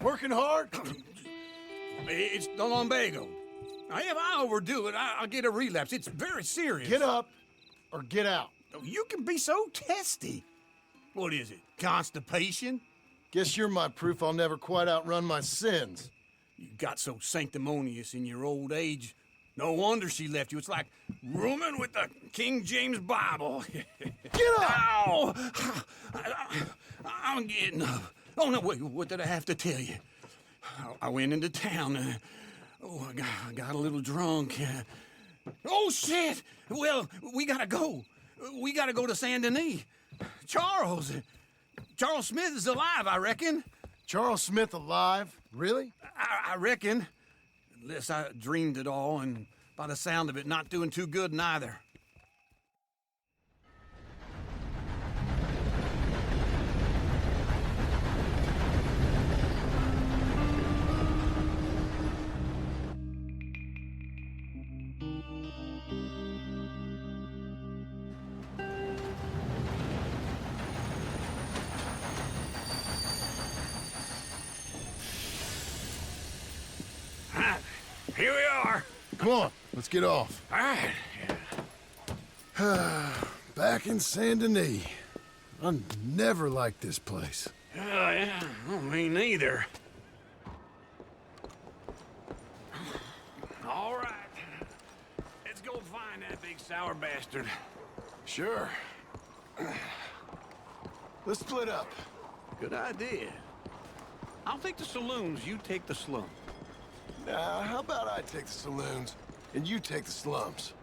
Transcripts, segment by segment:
Working hard? It's the lumbago. Now, if I overdo it, I'll get a relapse. It's very serious. Get up or get out. You can be so testy. What is it, constipation? Guess you're my proof I'll never quite outrun my sins. You got so sanctimonious in your old age. No wonder she left you. It's like rooming with the King James Bible. Get up! Ow! I'm getting up. Oh, no, wait, what did I have to tell you? I went into town. I got a little drunk. Oh, shit! Well, we gotta go. We gotta go to Saint Denis. Charles Smith is alive, I reckon. Charles Smith alive? Really? I reckon. Unless I dreamed it all, and by the sound of it, not doing too good neither. Here we are. Come on, let's get off. All right. Back in Saint Denis. I never liked this place. Yeah, me neither. All right. Let's go find that big sour bastard. Sure. Let's split up. Good idea. I'll take the saloons, you take the slum. Now, how about I take the saloons, and you take the slums?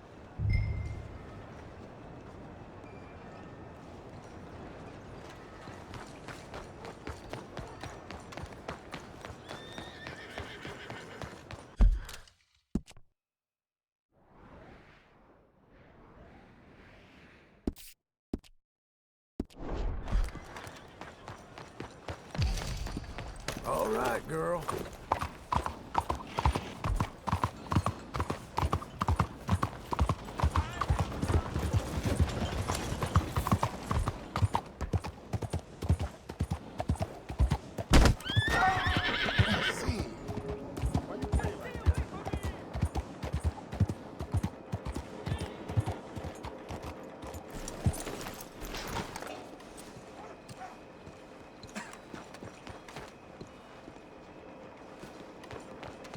All right, girl.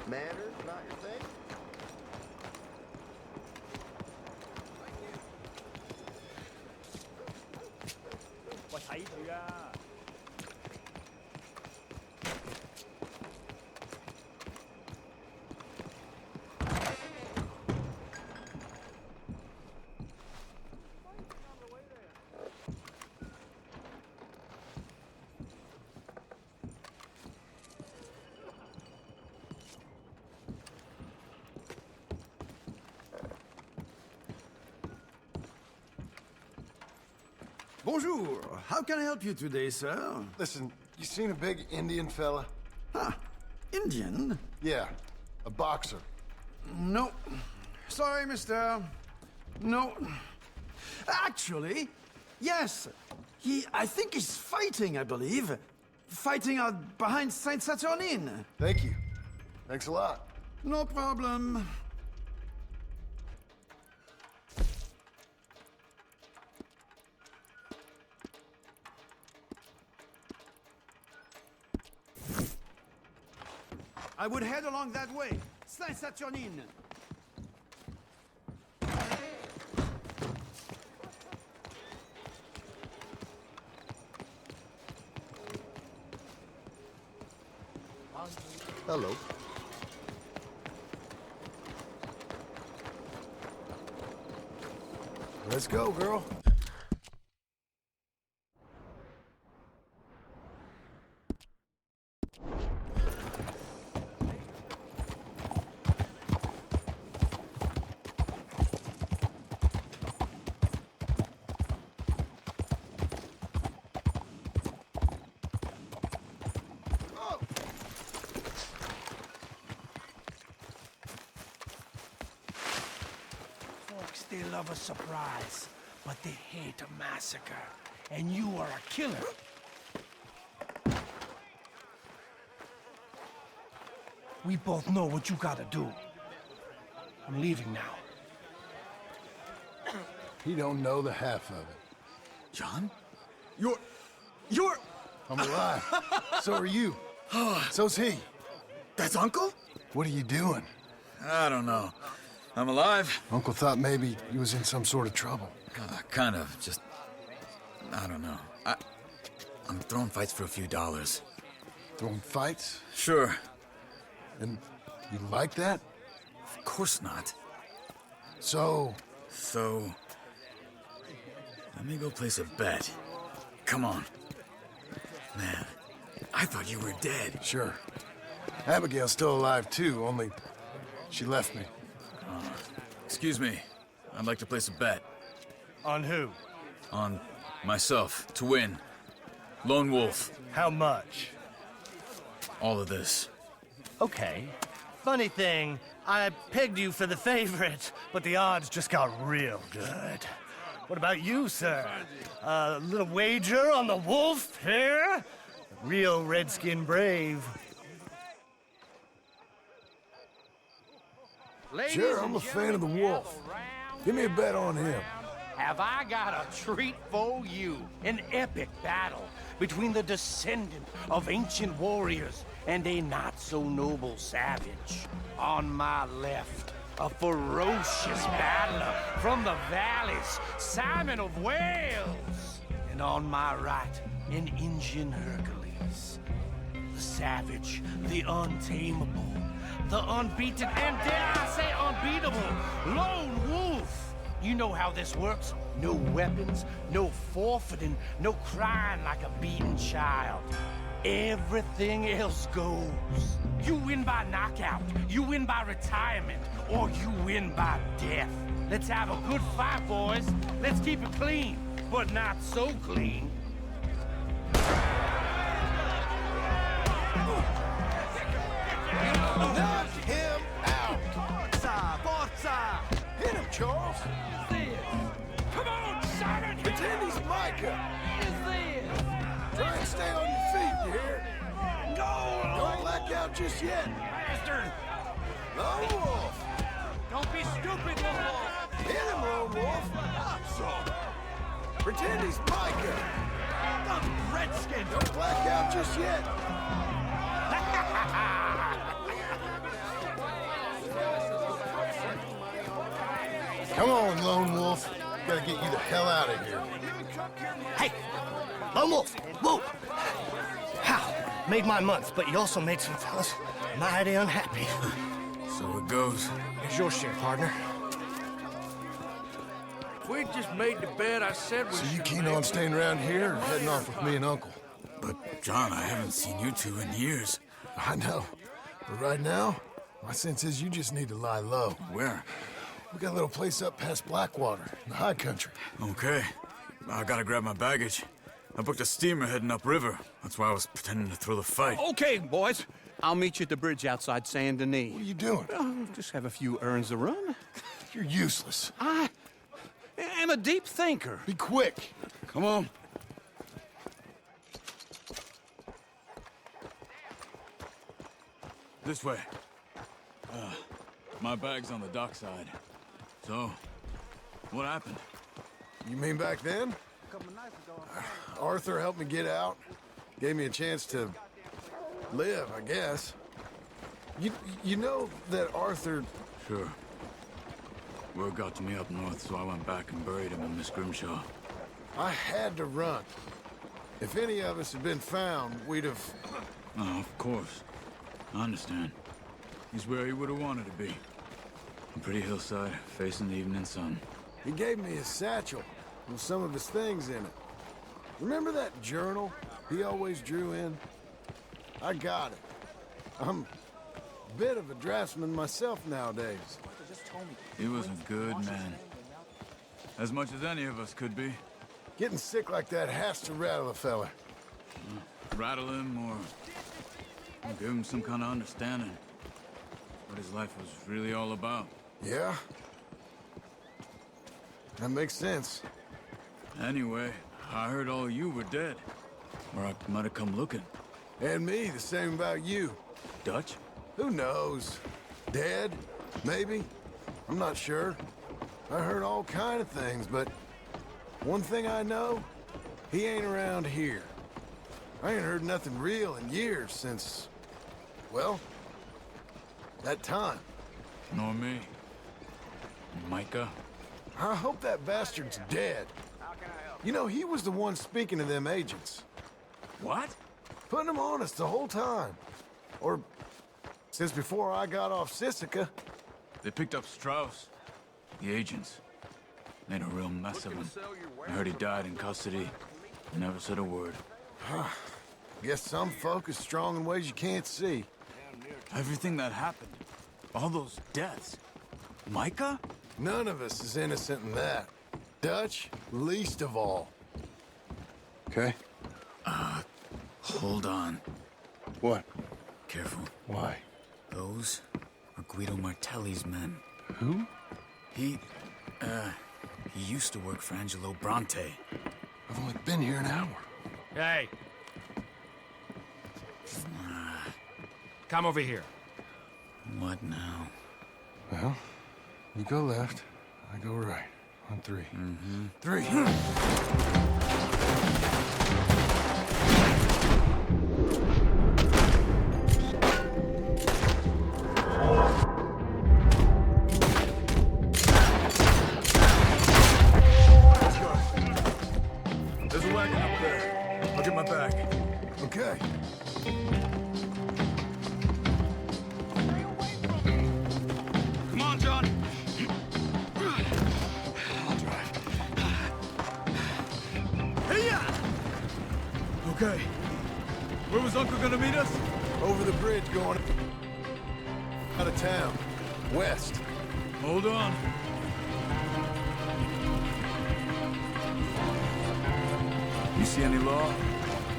Manners, not your thing? Tôi thấy rồi à. Bonjour. How can I help you today, sir? Listen, you seen a big Indian fella? Huh. Indian? Yeah, a boxer. No. Sorry, mister. No. Actually, yes. I think he's fighting, I believe. Fighting out behind Saint Saturnine. Thank you. Thanks a lot. No problem. I would head along that way. Saint Saturnine. Hello. Let's go, girl. They love a surprise, but they hate a massacre. And you are a killer. We both know what you gotta do. I'm leaving now. He don't know the half of it. John? You're... I'm alive. So are you. So's he. That's Uncle? What are you doing? I don't know. I'm alive. Uncle thought maybe he was in some sort of trouble. Kind of. Just... I don't know. I'm throwing fights for a few dollars. Throwing fights? Sure. And you like that? Of course not. So, let me go place a bet. Come on. Man, I thought you were dead. sure. Abigail's still alive too, only she left me. Excuse me. I'd like to place a bet. On who? On myself, to win. Lone Wolf. How much? All of this. Okay. Funny thing, I pegged you for the favorite, but the odds just got real good. What about you, sir? A little wager on the wolf here? Real redskin brave. Sure, I'm a fan of the wolf. Give me a bet on him. Have I got a treat for you? An epic battle between the descendant of ancient warriors and a not-so-noble savage. On my left, a ferocious battler from the valleys, Simon of Wales. And on my right, an Indian Hercules. The savage, the untamable, the unbeaten, and dare I say unbeatable, Lone Wolf. You know how this works. No weapons, no forfeiting, no crying like a beaten child. Everything else goes. You win by knockout, you win by retirement, or you win by death. Let's have a good fight, boys. Let's keep it clean, but not so clean. Knock him out! Forza! Forza! Hit him, Charles! Come on, Simon! Pretend he's Micah! Try and stay on your feet, you hear? Don't black out just yet! Bastard! Lone Wolf! Don't be stupid, Lone Wolf! Hit him, Lone Wolf! Pretend he's Micah! Redskin! Don't black out just yet! Come on, Lone Wolf. Gotta get you the hell out of here. Hey! Lone Wolf! Whoa! How? Made my month, but you also made some fellas mighty unhappy. So it goes. Here's your share, partner. We just made the bet I said we So you should keen make. on staying around here or heading off with me and Uncle? But, John, I haven't seen you two in years. I know. But right now, my sense is you just need to lie low. Where? We got a little place up past Blackwater, in the high country. Okay. I gotta grab my baggage. I booked a steamer heading upriver. That's why I was pretending to throw the fight. Okay, boys. I'll meet you at the bridge outside Saint Denis. What are you doing? Just have a few errands to run. You're useless. I am a deep thinker. Be quick. Come on. This way. My bag's on the dockside. So, what happened? You mean back then? Arthur helped me get out. Gave me a chance to live, I guess. You know that Arthur... Sure. Word got to me up north, so I went back and buried him in Miss Grimshaw. I had to run. If any of us had been found, we'd have... Oh, of course. I understand. He's where he would have wanted to be. A pretty hillside, facing the evening sun. He gave me his satchel with some of his things in it. Remember that journal he always drew in? I got it. I'm a bit of a draftsman myself nowadays. He was a good man. As much as any of us could be. Getting sick like that has to rattle a fella. Rattle him or give him some kind of understanding. What his life was really all about. Yeah? That makes sense. Anyway, I heard all you were dead. Or I might have come looking. And me, the same about you. Dutch? Who knows? Dead? Maybe? I'm not sure. I heard all kind of things, but one thing I know, he ain't around here. I ain't heard nothing real in years since, well, that time. Nor me. Micah? I hope that bastard's dead. You know, he was the one speaking to them agents. What? Putting them on us the whole time. Or since before I got off Sisika. They picked up Strauss. The agents. Made a real mess of him. I heard he died in custody. Never said a word. Guess some folk is strong in ways you can't see. Everything that happened. All those deaths. Micah? None of us is innocent in that. Dutch, least of all. Okay? Hold on. What? Careful. Why? Those are Guido Martelli's men. Who? He used to work for Angelo Bronte. I've only been here an hour. Hey. Come over here. What now? Well, you go left, I go right. On three. Mm-hmm. Three. There's a wagon up there. I'll get my bag. Okay. Come on, John. Okay. Where was Uncle gonna meet us? Over the bridge going out of town. West. Hold on. You see any law?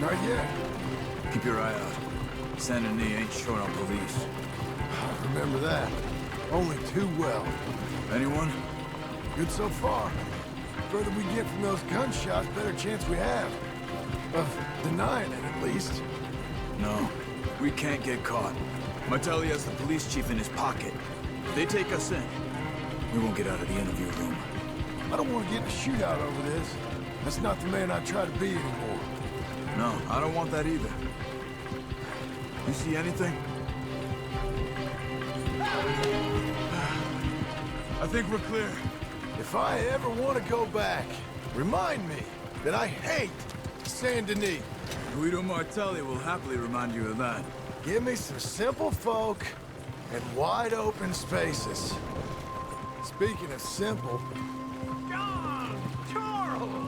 Not yet. Keep your eye out. Saint Denis ain't short on police. I remember that. Only too well. Anyone? Good so far. Further we get from those gunshots, better chance we have. Of denying it, at least. No. We can't get caught. Martelli has the police chief in his pocket. If they take us in, we won't get out of the interview room. I don't want to get in a shootout over this. That's not the man I try to be anymore. No, I don't want that either. You see anything? I think we're clear. If I ever want to go back, remind me that I hate Saint Denis. Guido Martelli will happily remind you of that. Give me some simple folk and wide open spaces. Speaking of simple, John! Charles!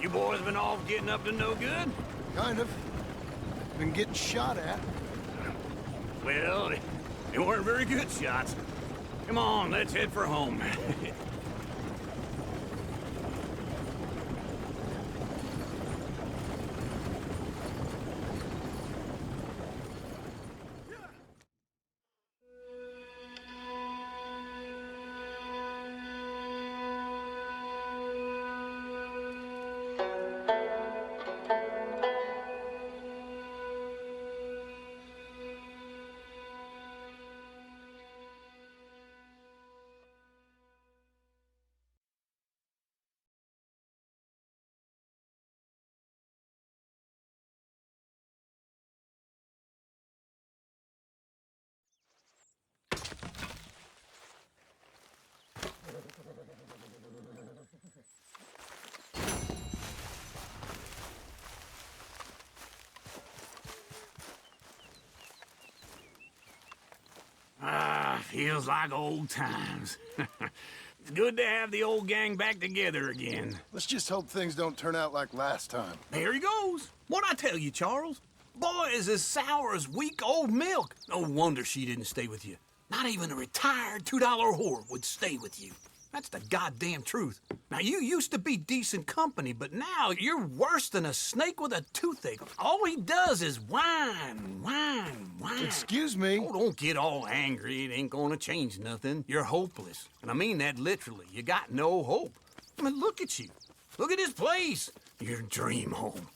You boys been off getting up to no good? kind of. Been getting shot at. Well, they weren't very good shots. Come on, let's head for home. Feels like old times. It's good to have the old gang back together again. Let's just hope things don't turn out like last time. There he goes. What'd I tell you, Charles? Boy is as sour as weak old milk. No wonder she didn't stay with you. Not even a retired $2 whore would stay with you. That's the goddamn truth. Now, you used to be decent company, but now you're worse than a snake with a toothache. All he does is whine, whine, whine. Excuse me? Oh, don't get all angry. It ain't gonna change nothing. You're hopeless. And I mean that literally. You got no hope. I mean, look at you. Look at this place. Your dream home.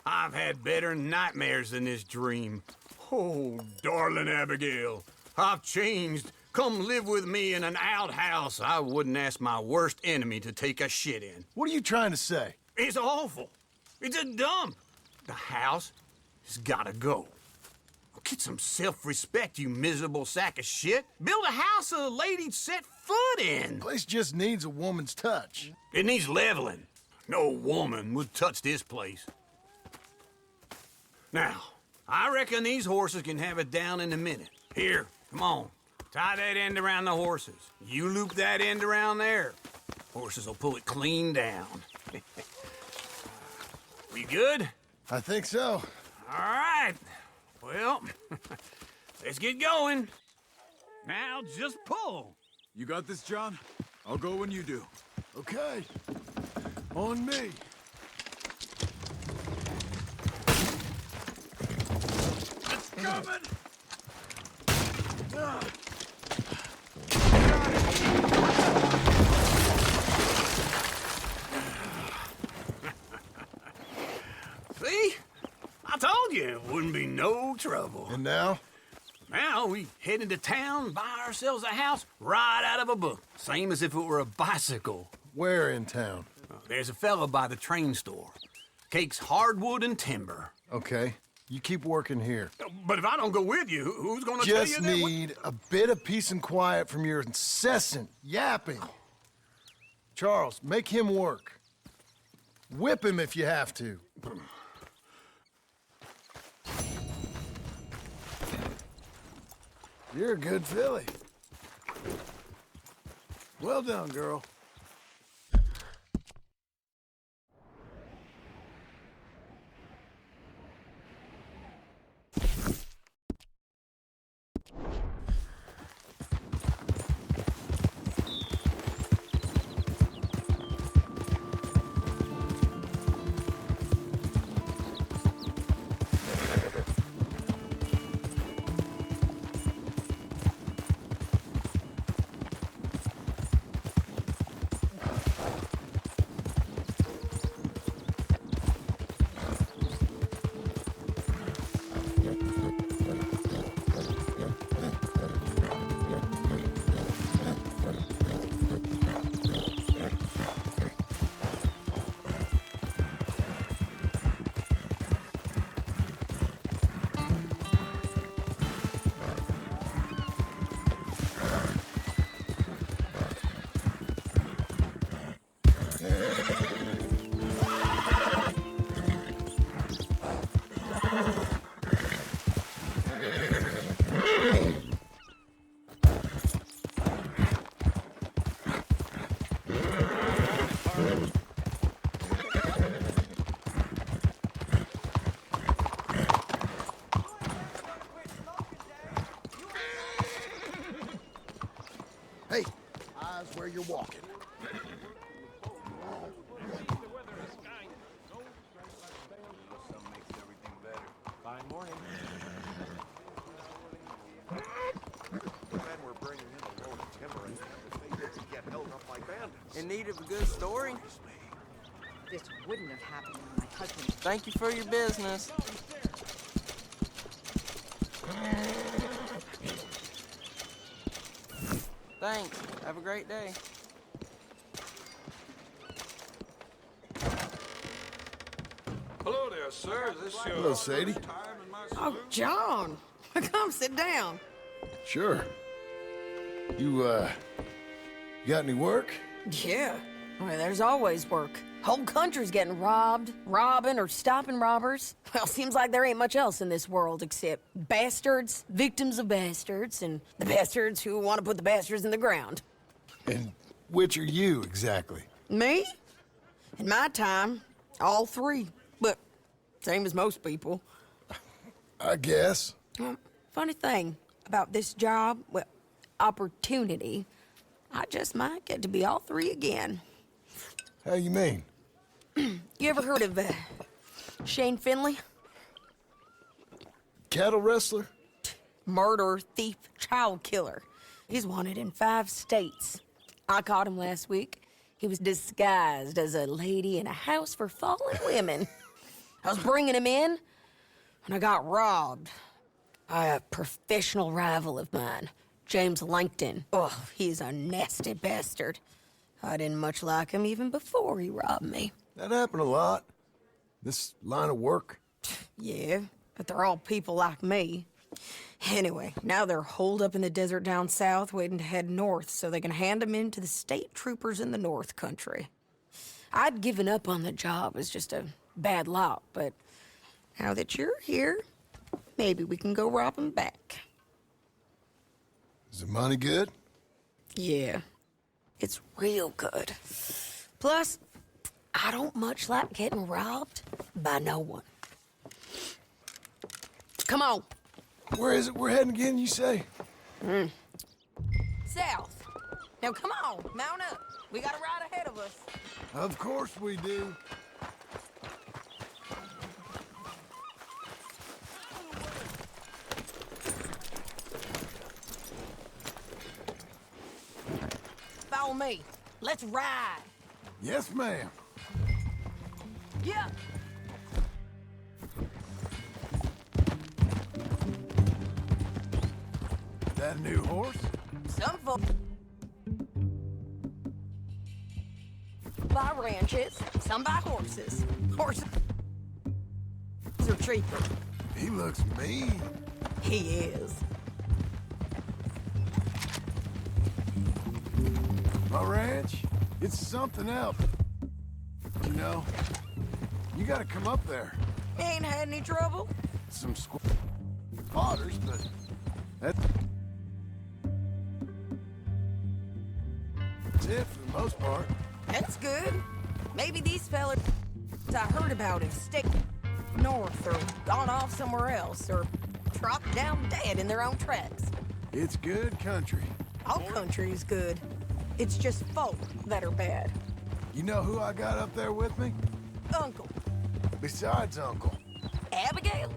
I've had better nightmares than this dream. Oh, darling Abigail, I've changed. Come live with me in an outhouse I wouldn't ask my worst enemy to take a shit in. What are you trying to say? It's awful. It's a dump. The house has gotta go. Get some self-respect, you miserable sack of shit. Build a house a lady'd set foot in. Place just needs a woman's touch. It needs leveling. No woman would touch this place. Now, I reckon these horses can have it down in a minute. Here, come on. Tie that end around the horses. You loop that end around there. Horses will pull it clean down. We good? I think so. All right. Well, let's get going. Now just pull. You got this, John? I'll go when you do. Okay. On me. It's coming! See? I told you it wouldn't be no trouble. And now? Now we head into town, buy ourselves a house right out of a book. Same as if it were a bicycle. Where in town? There's a fella by the train store. Cakes hardwood and timber. Okay. You keep working here. But if I don't go with you, who's gonna tell you Just that? need a bit of peace and quiet from your incessant yapping. Charles, make him work. Whip him if you have to. You're a good filly. Well done, girl. Hey, eyes where you're walking. In need of a good story? This wouldn't have happened when my husband... Thank you for your business. Thanks. Have a great day. Hello there, sir. Is this your Hello, Sadie. first time in my Oh, saloon? John! Come sit down. Sure. You got any work? Yeah. Well, there's always work. Whole country's getting robbed, robbing, or stopping robbers. Well, seems like there ain't much else in this world except bastards, victims of bastards, and the bastards who want to put the bastards in the ground. And which are you, exactly? Me? In my time, all three. But same as most people. I guess. Funny thing about this job, well, opportunity, I just might get to be all three again. How you mean? You ever heard of Shane Finley? Cattle wrestler? Murderer, thief, child killer. He's wanted in 5 states. I caught him last week. He was disguised as a lady in a house for fallen women. I was bringing him in, and I got robbed. A professional rival of mine, James Langton. Oh, he's a nasty bastard. I didn't much like him even before he robbed me. That happened a lot. This line of work. Yeah, but they're all people like me. Anyway, now they're holed up in the desert down south, waiting to head north so they can hand them in to the state troopers in the north country. I'd given up on the job as just a bad lot, but now that you're here, maybe we can go rob them back. Is the money good? Yeah, it's real good. Plus, I don't much like getting robbed by no one. Come on. Where is it we're heading again, you say? South. Now come on, mount up. We got a ride ahead of us. Of course we do. Follow me. Let's ride. Yes, ma'am. Yeah. That a new horse? Some folks buy ranches, some buy horses. Horses are cheaper. He looks mean. He is. My ranch, it's something else. You know, you gotta come up there. Ain't had any trouble? Some spotters, but that's it for the most part. That's good. Maybe these fellas I heard about have stayed north or gone off somewhere else or dropped down dead in their own tracks. It's good country. All country is good. It's just folk that are bad. You know who I got up there with me? Uncle. Besides Uncle. Abigail?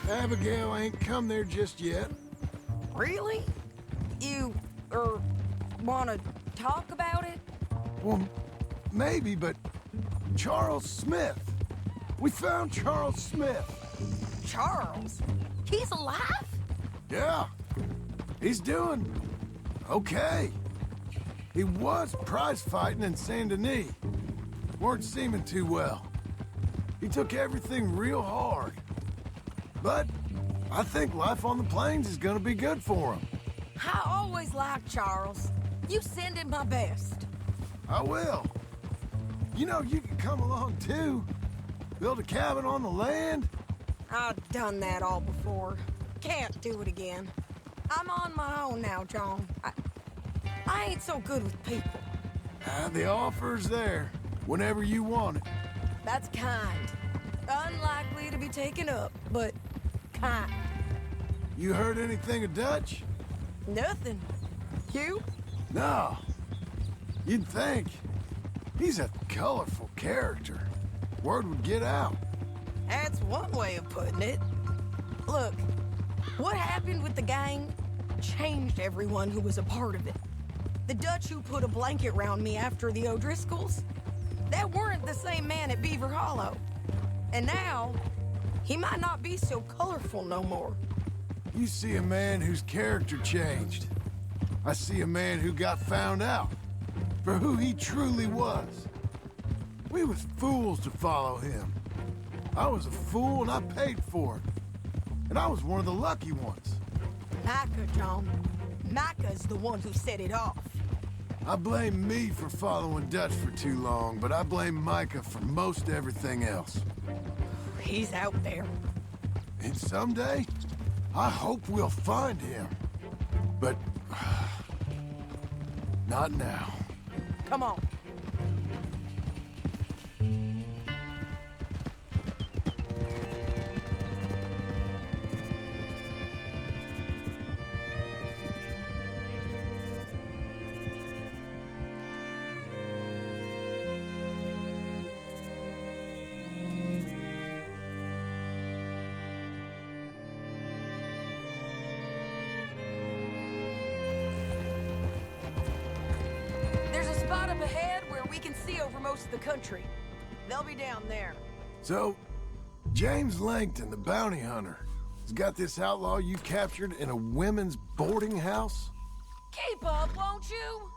Abigail ain't come there just yet. Really? You, wanna talk about it? Well, maybe, but Charles Smith. We found Charles Smith. Charles? He's alive? Yeah. He's doing okay. He was prize fighting in Saint Denis. Weren't seeming too well. He took everything real hard. But I think life on the plains is gonna be good for him. I always liked Charles. You send him my best. I will. You know, you can come along too. Build a cabin on the land. I've done that all before. Can't do it again. I'm on my own now, John. I ain't so good with people. The offer's there, whenever you want it. That's kind. Unlikely to be taken up, but kind. You heard anything of Dutch? Nothing. You? No. You'd think. He's a colorful character. Word would get out. That's one way of putting it. Look, what happened with the gang changed everyone who was a part of it. The Dutch who put a blanket round me after the O'Driscolls, that weren't the same man at Beaver Hollow. And now, he might not be so colorful no more. You see a man whose character changed. I see a man who got found out for who he truly was. We was fools to follow him. I was a fool and I paid for it. And I was one of the lucky ones. Micah, John. Micah's the one who set it off. I blame me for following Dutch for too long, but I blame Micah for most everything else. He's out there. And someday, I hope we'll find him. But not now. Come on. Up ahead where we can see over most of the country. They'll be down there. So, James Langton, the bounty hunter. He's got this outlaw you captured in a women's boarding house? Keep up, won't you?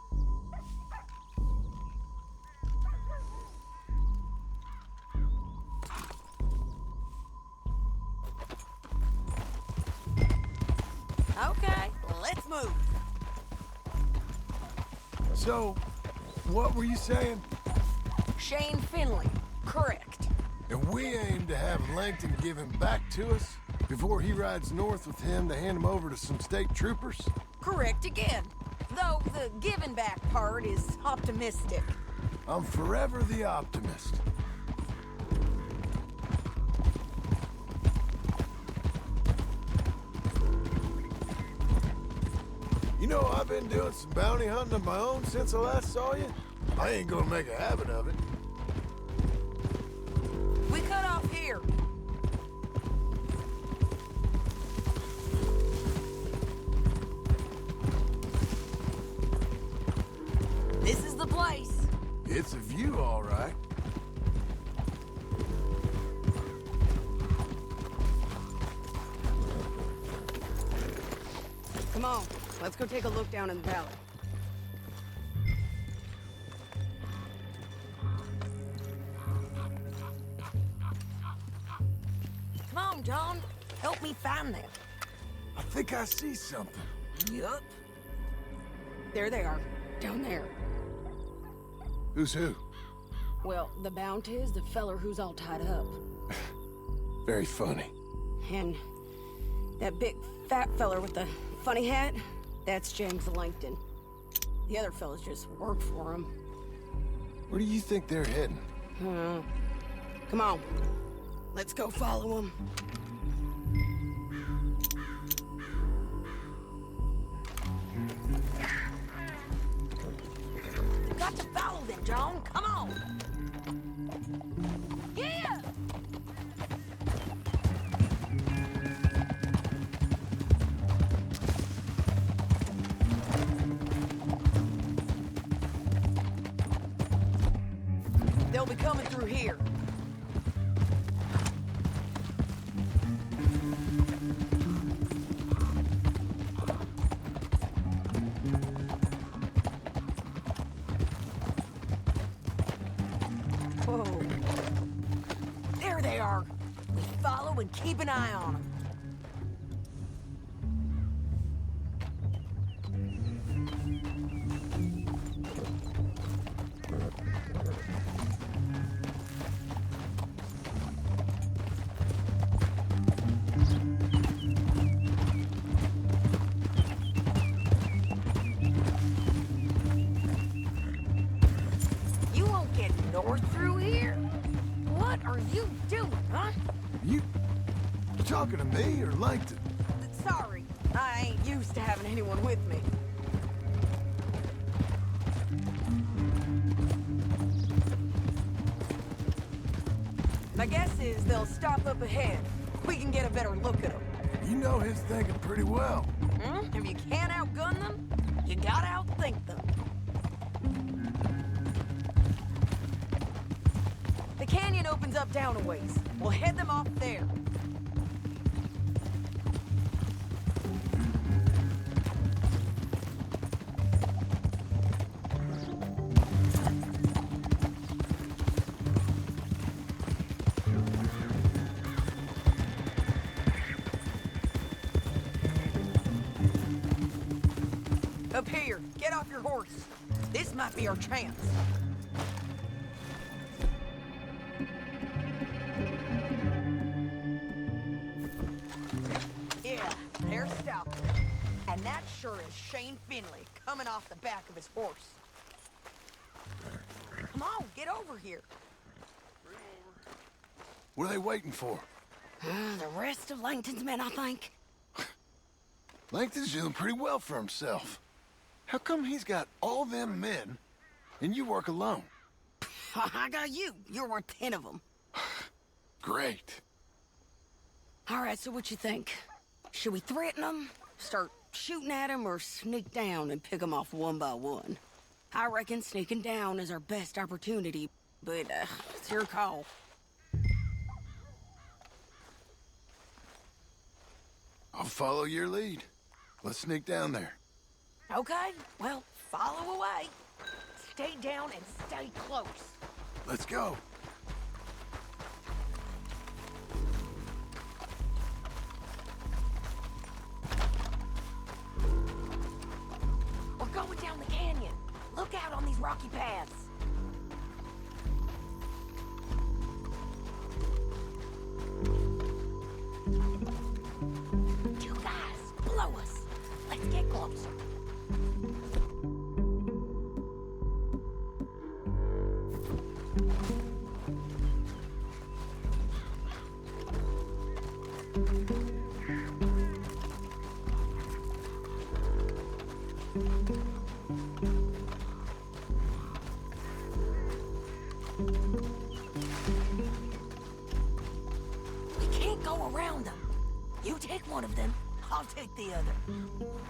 Okay, let's move. So, what were you saying? Shane Finley, correct. And we aim to have Langton give him back to us before he rides north with him to hand him over to some state troopers? Correct again. Though the giving back part is optimistic. I'm forever the optimist. You know, I've been doing some bounty hunting of my own since I last saw you. I ain't gonna make a habit of it. We cut off here. This is the place. It's a view, all right. Come on, let's go take a look down in the valley. Come on, John. Help me find them. I think I see something. Yup. There they are, down there. Who's who? Well, the bounty is the feller who's all tied up. Very funny. And that big fat feller with the funny hat, that's James Langton. The other fellas just work for him. Where do you think they're heading? Come on, let's go follow him. Got to follow them, John. Come on. Yeah! They'll be coming through here. Whoa. There they are. We follow and keep an eye on them. You won't get north through here? What are you doing, huh? You talking to me or Langton? Sorry, I ain't used to having anyone with me. My guess is they'll stop up ahead. We can get a better look at them. You know his thinking pretty well. If you can't outgun them, you gotta outthink them. The canyon opens up down a ways. We'll head them off there. Up here, get off your horse. This might be our chance. Yeah, they're stopping. And that sure is Shane Finley coming off the back of his horse. Come on, get over here. What are they waiting for? The rest of Langton's men, I think. Langton's doing pretty well for himself. How come he's got all them men and you work alone? I got you. You're worth 10 of them. Great. All right, so what you think? Should we threaten them, start shooting at them, or sneak down and pick them off one by one? I reckon sneaking down is our best opportunity, but it's your call. I'll follow your lead. Let's sneak down there. Okay, well, follow away. Stay down and stay close. Let's go. We're going down the canyon. Look out on these rocky paths. Two guys, below us. Let's get closer. We can't go around them. You take one of them, I'll take the other.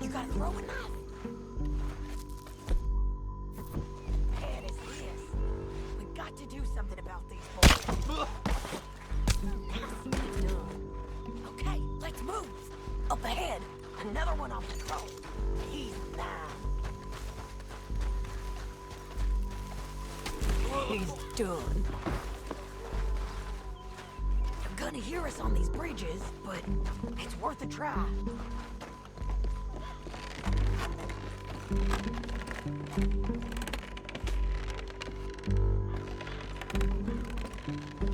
You gotta throw a knife. Bad as this. We got to do something about these boys. Okay, let's move. Up ahead, another one on patrol. He's mine. He's done. They're gonna hear us on these bridges, but it's worth a try.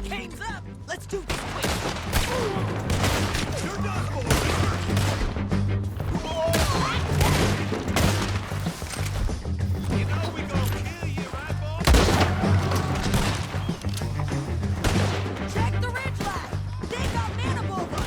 Game's up! Let's do this quick! You're done for! You know we gonna kill you, right, boy? Check the ridge line! They got men above us!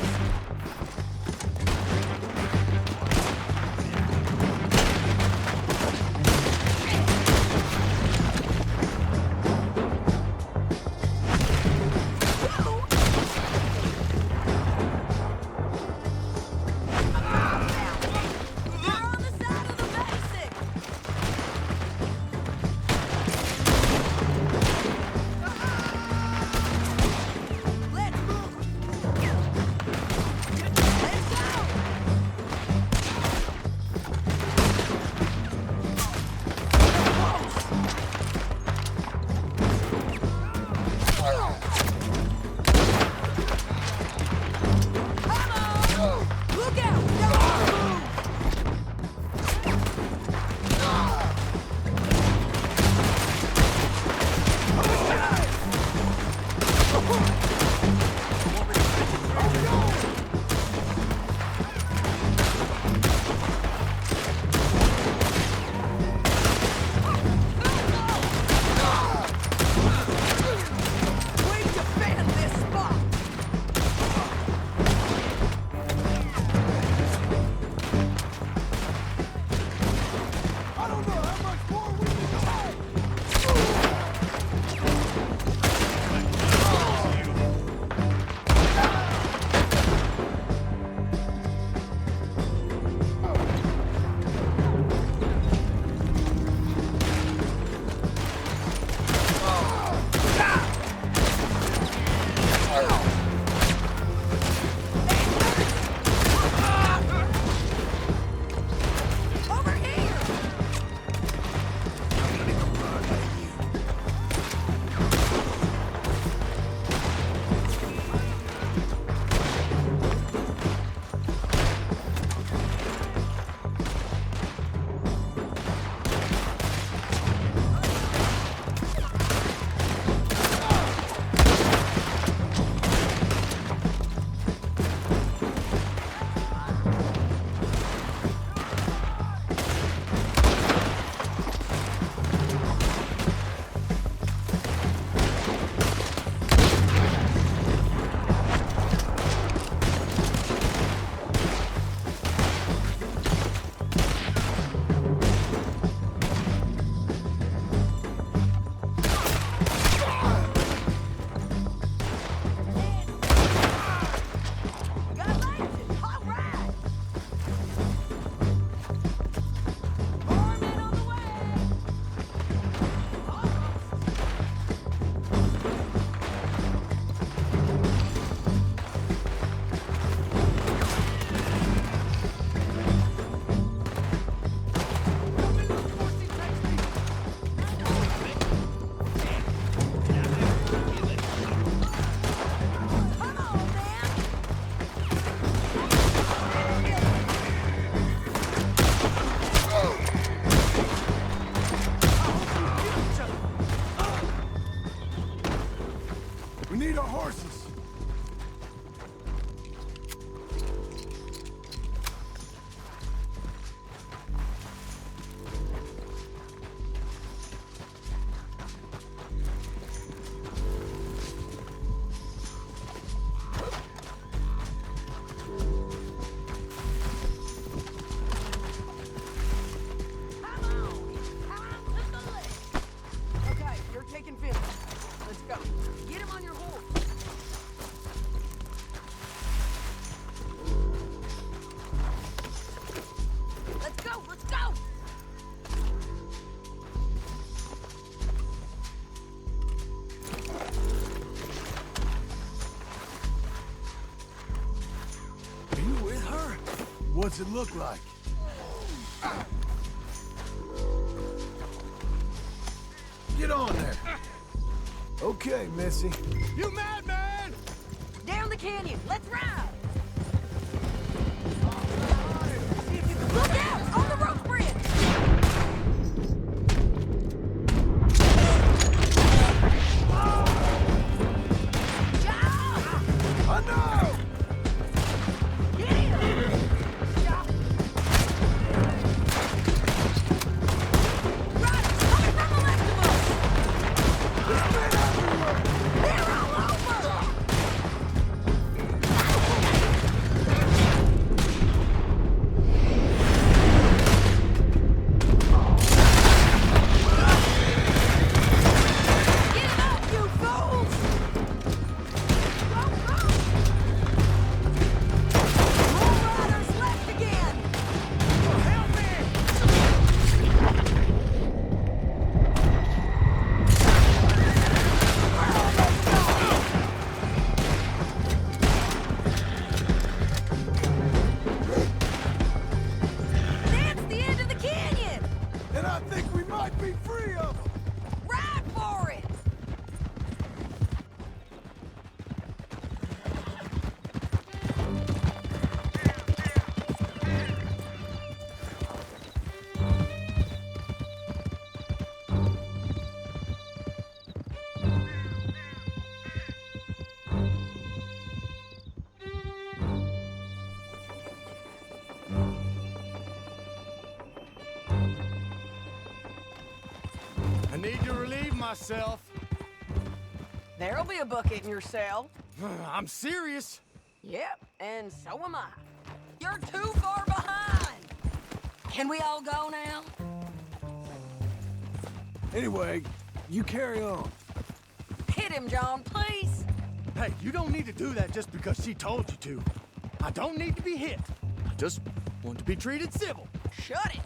What's it look like? Get on there. Okay, Missy. You madman! Down the canyon. Let's ride. Look out! On the rope bridge! I know! Get him! Riders coming from the left of us! They're all over! Get him out, you fools! Go, go! More riders left again! Help me! That's the end of the canyon! And I think we might be free of them. Ride for it! I need to relieve myself. There'll be a bucket in your cell. I'm serious. Yep, and so am I. You're too far behind! Can we all go now? Anyway, you carry on. Hit him, John, please! Hey, you don't need to do that just because she told you to. I don't need to be hit. I just want to be treated civil. Shut it!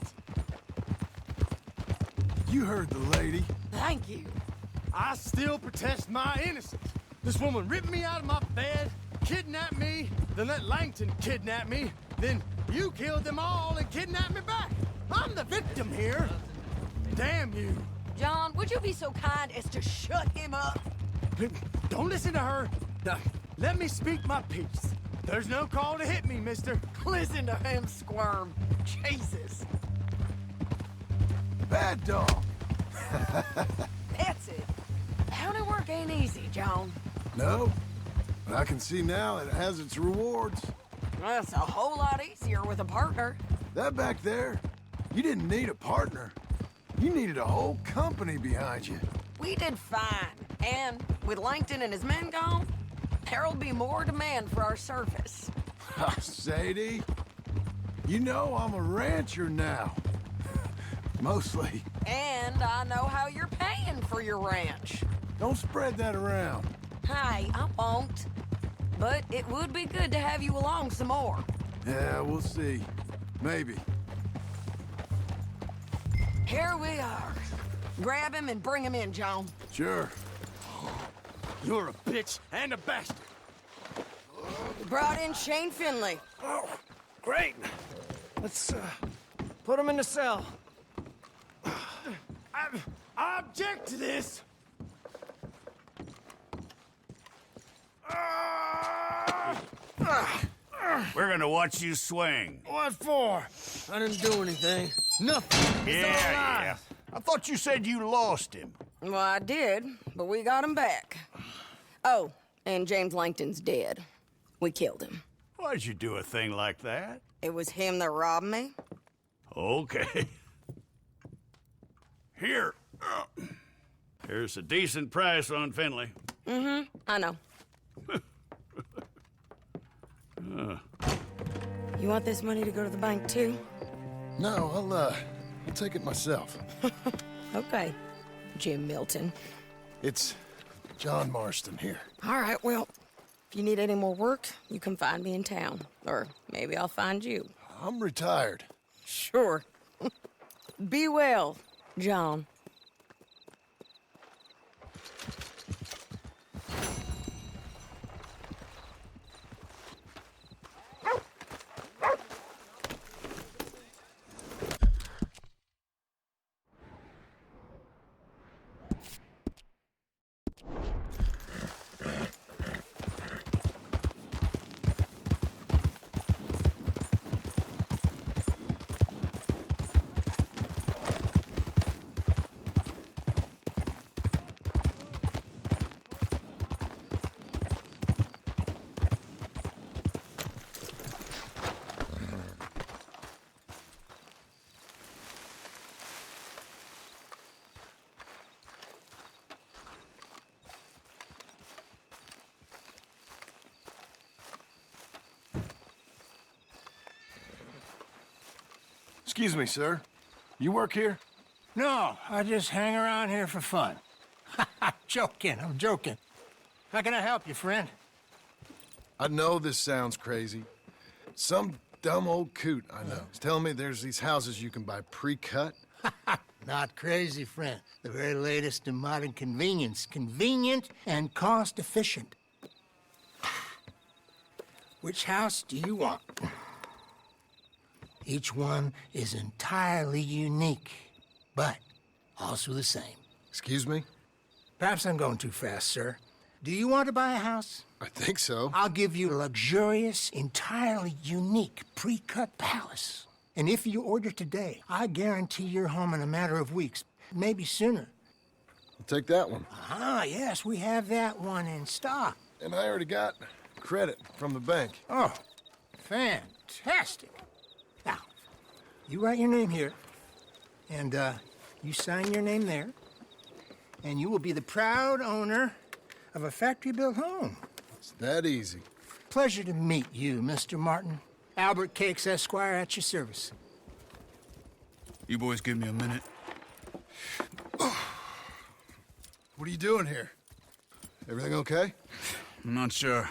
You heard the lady. Thank you. I still protest my innocence. This woman ripped me out of my bed, kidnapped me, then let Langton kidnap me, then you killed them all and kidnapped me back. I'm the victim here. Damn you. John, would you be so kind as to shut him up? Don't listen to her. Now, let me speak my piece. There's no call to hit me, mister. Listen to him squirm. Jesus. Bad dog. That's it. County work ain't easy, John. No, but I can see now it has its rewards. That's a whole lot easier with a partner. That back there, you didn't need a partner. You needed a whole company behind you. We did fine. And with Langton and his men gone, there'll be more demand for our service. Sadie, you know I'm a rancher now. Mostly. And I know how you're paying for your ranch. Don't spread that around. Hey, I won't. But it would be good to have you along some more. Yeah, we'll see. Maybe. Here we are. Grab him and bring him in, John. Sure. You're a bitch and a bastard. We brought in Shane Finley. Oh, great. Let's put him in the cell. I object to this. We're gonna watch you swing. What for? I didn't do anything. Nothing. It's all lies. I thought you said you lost him. Well, I did, but we got him back. Oh, and James Langton's dead. We killed him. Why'd you do a thing like that? It was him that robbed me. Okay. Here. Here's a decent price on Finley. I know. You want this money to go to the bank, too? No, I'll take it myself. Okay, Jim Milton. It's John Marston here. All right, well, if you need any more work, you can find me in town. Or maybe I'll find you. I'm retired. Sure. Be well, John. Excuse me, sir. You work here? No, I just hang around here for fun. I'm joking. How can I help you, friend? I know this sounds crazy. Some dumb old coot I know is telling me there's these houses you can buy pre-cut. Not crazy, friend. The very latest in modern convenience. Convenient and cost-efficient. Which house do you want? Each one is entirely unique, but also the same. Excuse me? Perhaps I'm going too fast, sir. Do you want to buy a house? I think so. I'll give you a luxurious, entirely unique pre-cut palace. And if you order today, I guarantee you're home in a matter of weeks, maybe sooner. I'll take that one. Ah, yes, we have that one in stock. And I already got credit from the bank. Oh, fantastic. Now, you write your name here, and you sign your name there, and you will be the proud owner of a factory-built home. It's that easy. Pleasure to meet you, Mr. Martin. Albert Cakes, Esquire, at your service. You boys give me a minute. What are you doing here? Everything okay? I'm not sure.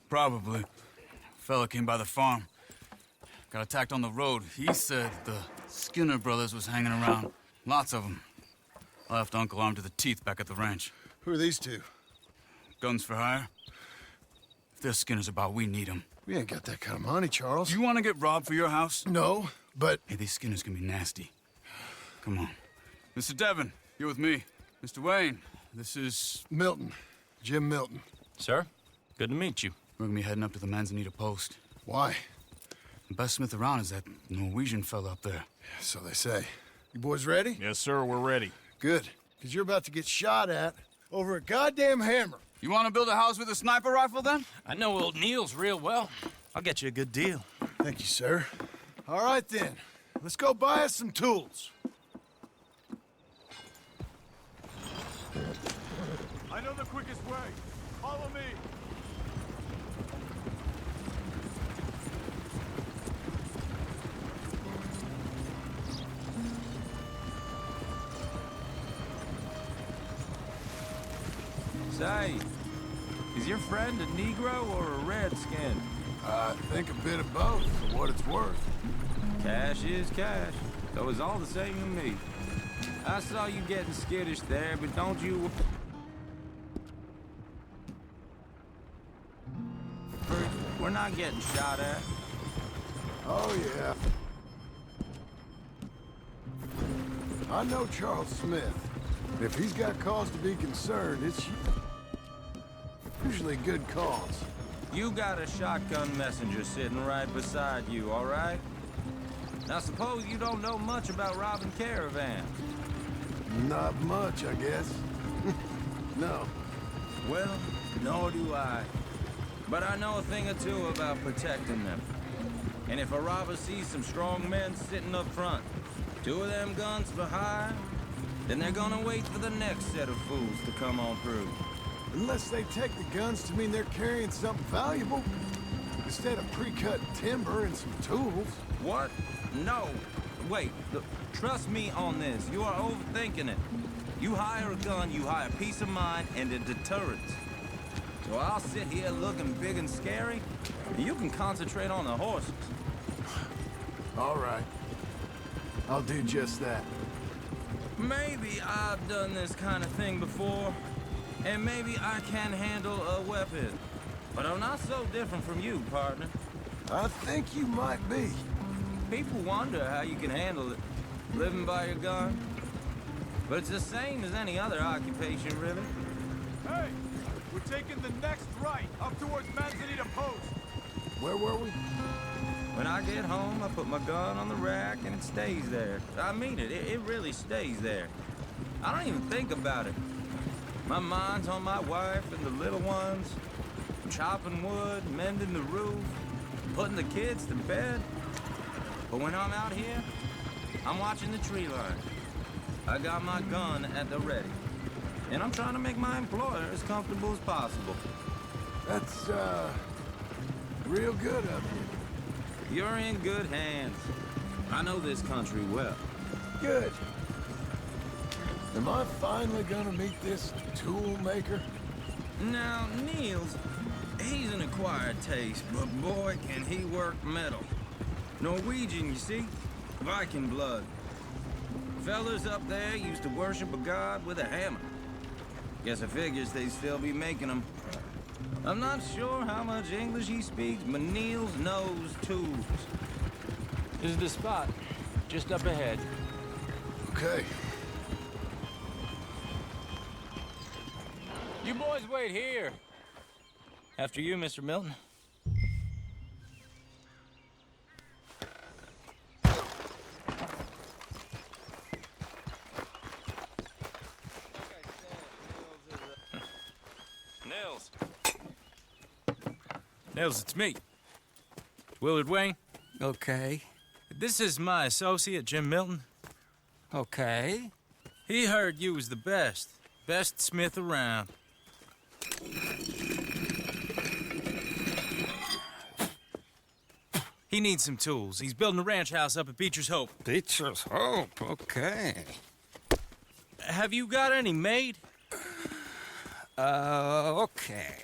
Probably. Fella came by the farm. Got attacked on the road. He said the Skinner brothers was hanging around. Lots of them. I left Uncle armed to the teeth back at the ranch. Who are these two? Guns for hire. If there's Skinners about, we need them. We ain't got that kind of money, Charles. Do you want to get robbed for your house? No, but... Hey, these Skinners can be nasty. Come on. Mr. Devon, you're with me. Mr. Wayne, this is... Milton. Jim Milton. Sir, good to meet you. We're gonna be heading up to the Manzanita post. Why? The best smith around is that Norwegian fella up there. So they say. You boys ready? Yes, sir, we're ready. Good. Because you're about to get shot at over a goddamn hammer. You want to build a house with a sniper rifle, then? I know old Neil's real well. I'll get you a good deal. Thank you, sir. All right, then. Let's go buy us some tools. I know the quickest way. Follow me. Say, is your friend a Negro or a Redskin? I think a bit of both, for what it's worth. Cash is cash, so it's all the same to me. I saw you getting skittish there, but don't you... We're not getting shot at. Oh, yeah. I know Charles Smith. If he's got cause to be concerned, it's usually a good cause. You got a shotgun messenger sitting right beside you, all right? Now suppose you don't know much about robbing caravans. Not much, I guess. No. Well, nor do I. But I know a thing or two about protecting them. And if a robber sees some strong men sitting up front, 2 of them guns for hire, then they're gonna wait for the next set of fools to come on through. Unless they take the guns to mean they're carrying something valuable. Instead of pre-cut timber and some tools. What? No. Wait, look, trust me on this. You are overthinking it. You hire a gun, you hire peace of mind and a deterrent. So I'll sit here looking big and scary, and you can concentrate on the horses. All right. I'll do just that. Maybe I've done this kind of thing before, and maybe I can handle a weapon. But I'm not so different from you, partner. I think you might be. People wonder how you can handle it, living by your gun. But it's the same as any other occupation, really. Hey, we're taking the next right, up towards Manzanita Post. Where were we? When I get home, I put my gun on the rack and it stays there. I mean it, it really stays there. I don't even think about it. My mind's on my wife and the little ones. Chopping wood, mending the roof, putting the kids to bed. But when I'm out here, I'm watching the tree line. I got my gun at the ready. And I'm trying to make my employer as comfortable as possible. That's, real good of you. You're in good hands. I know this country well. Good. Am I finally gonna meet this tool maker? Now, Niels, he's an acquired taste, but boy, can he work metal. Norwegian, you see? Viking blood. Fellas up there used to worship a god with a hammer. Guess I figures they'd still be making them. I'm not sure how much English he speaks, but Niels knows tools. This is the spot. Just up ahead. Okay. You boys wait here. After you, Mr. Milton. Nils, it's me. Willard Wayne. Okay. This is my associate, Jim Milton. Okay. He heard you was the best smith around. He needs some tools. He's building a ranch house up at Beecher's Hope. Beecher's Hope, okay. Have you got any made? Okay.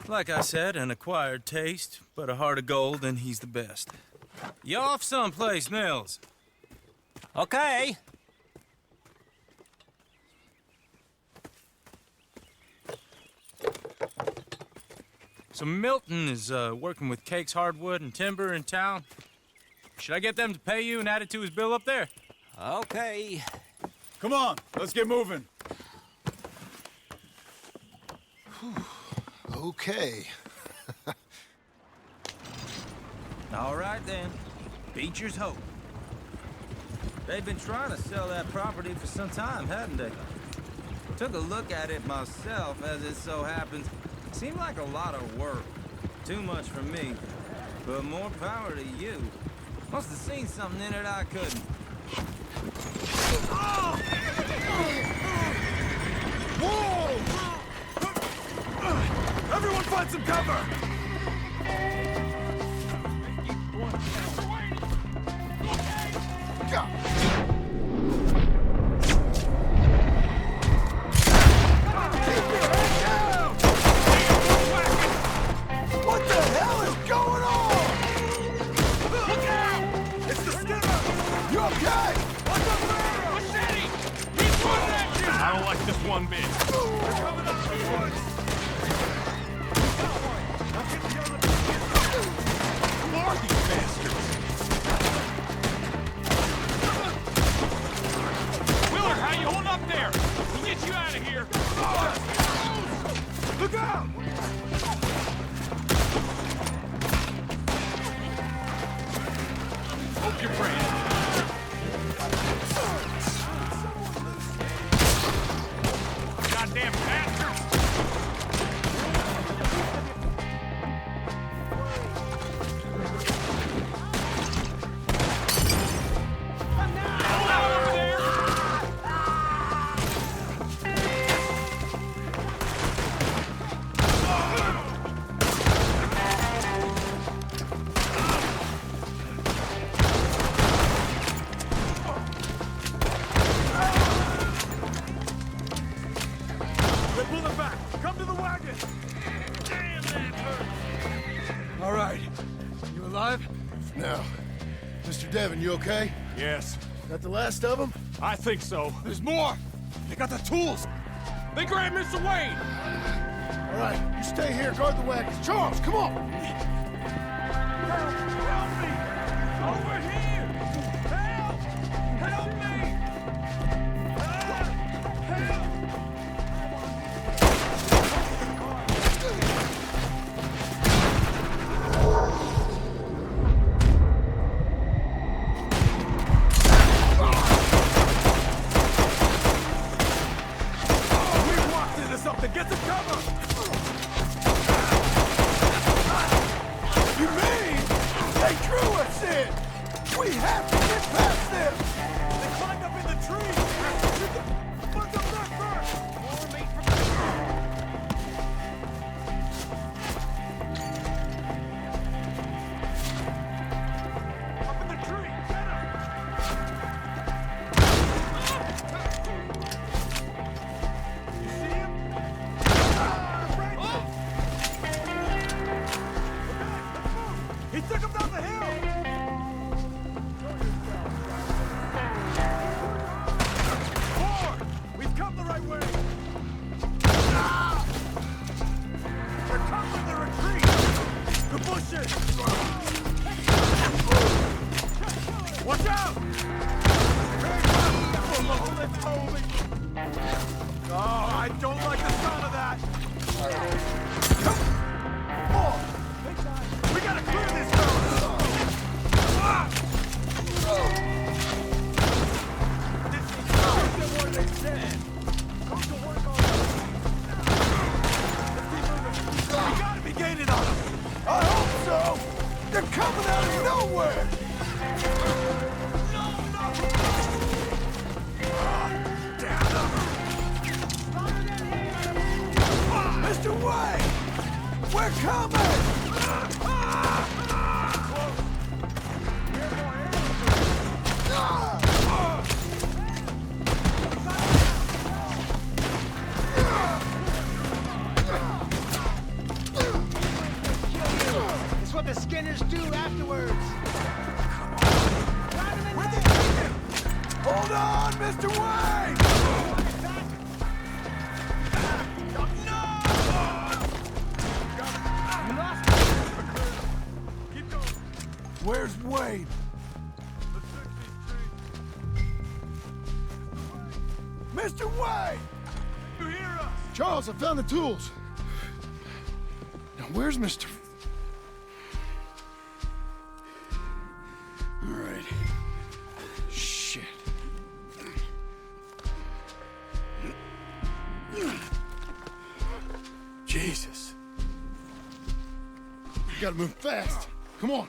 Like I said, an acquired taste, but a heart of gold, and he's the best. You off someplace, Nils? Okay. So Milton is working with Cake's Hardwood and Timber in town. Should I get them to pay you and add it to his bill up there? Okay. Come on, let's get moving. Okay. All right, then. Beecher's Hope. They've been trying to sell that property for some time, hadn't they? Took a look at it myself, as it so happens. Seemed like a lot of work. Too much for me. But more power to you. Must have seen something in it I couldn't. Whoa! Everyone find some cover! What the hell is going on? Look out! It's the Skinner! You okay? What's up there? Sadie! He's putting that shit! I don't like this one bit. They're coming up the woods! Who are these bastards? Willard, how you holding up there? We'll get you out of here. Look out! Hope you're praying. Goddamn bastards! Devin, you okay? Yes. That the last of them? I think so. There's more! They got the tools! They grabbed Mr. Wayne! All right, you stay here, guard the wagons. Charles, come on! Help me! Over here! Help! Help me! Help! Get some cover! You mean they drew us in? We have to get past them! They climbed up in the trees! Bust up there first! More meat from the Oh, I don't like the sound of that! We gotta clear this road! This is what they said! Come to work on we gotta be gaining on them! I hope so! They're coming out of nowhere! Mr. Wayne! We're coming! It's what the Skinners do afterwards. Hold on, Mr. Wayne! Where's Wayne? Mr. Wayne! You hear us? Charles, I found the tools. Now, where's Mr. All right. Shit. Jesus. You gotta move fast. Come on.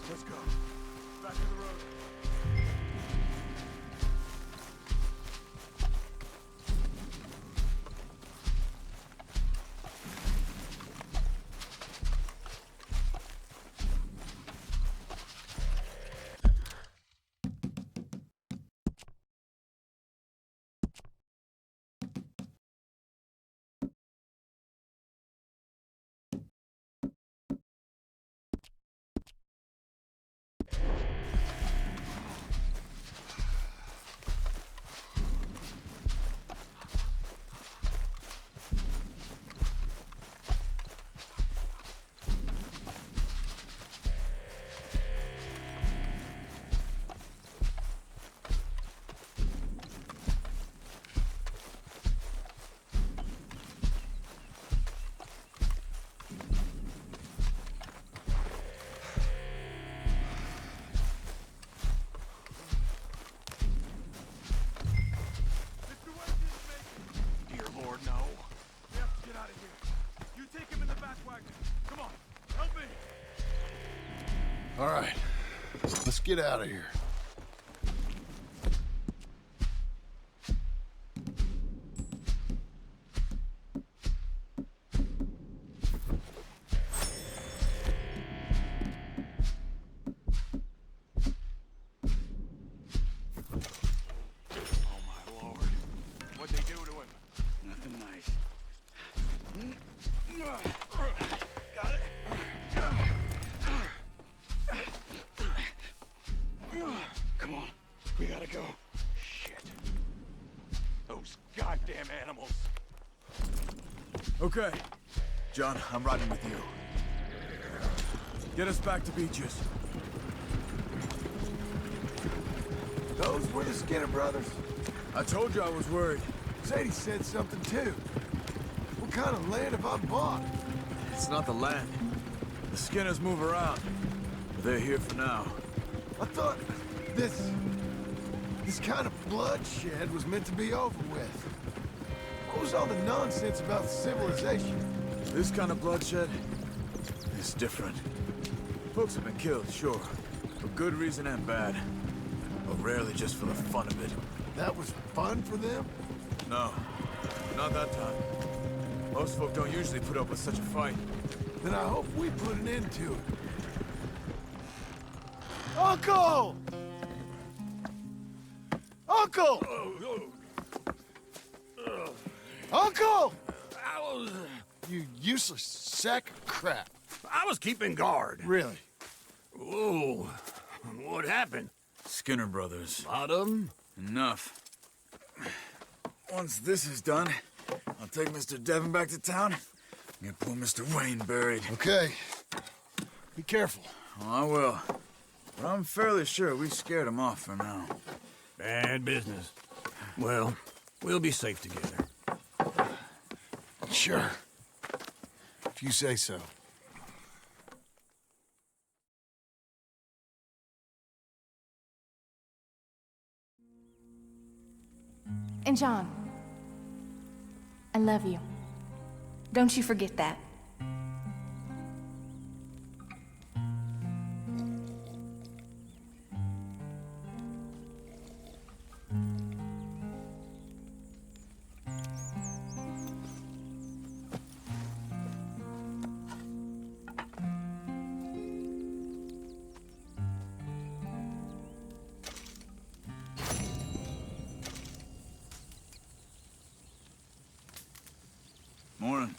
Let's go. Back to the road. All right, let's get out of here. Okay. John, I'm riding with you. Get us back to Beaches. Those were the Skinner brothers. I told you I was worried. Sadie said something too. What kind of land have I bought? It's not the land. The Skinners move around. But they're here for now. I thought this kind of bloodshed was meant to be over with. What was all the nonsense about civilization? This kind of bloodshed is different. Folks have been killed, sure. For good reason and bad. But rarely just for the fun of it. That was fun for them? No. Not that time. Most folk don't usually put up with such a fight. Then I hope we put an end to it. Uncle! Uncle! Uncle! You useless sack of crap. I was keeping guard. Really? Whoa. What happened? Skinner brothers. Lot of them? Enough. Once this is done, I'll take Mr. Devon back to town and get poor Mr. Wayne buried. Okay. Be careful. Oh, I will. But I'm fairly sure we scared him off for now. Bad business. Well, we'll be safe together. Sure. If you say so. And John, I love you. Don't you forget that. Morning.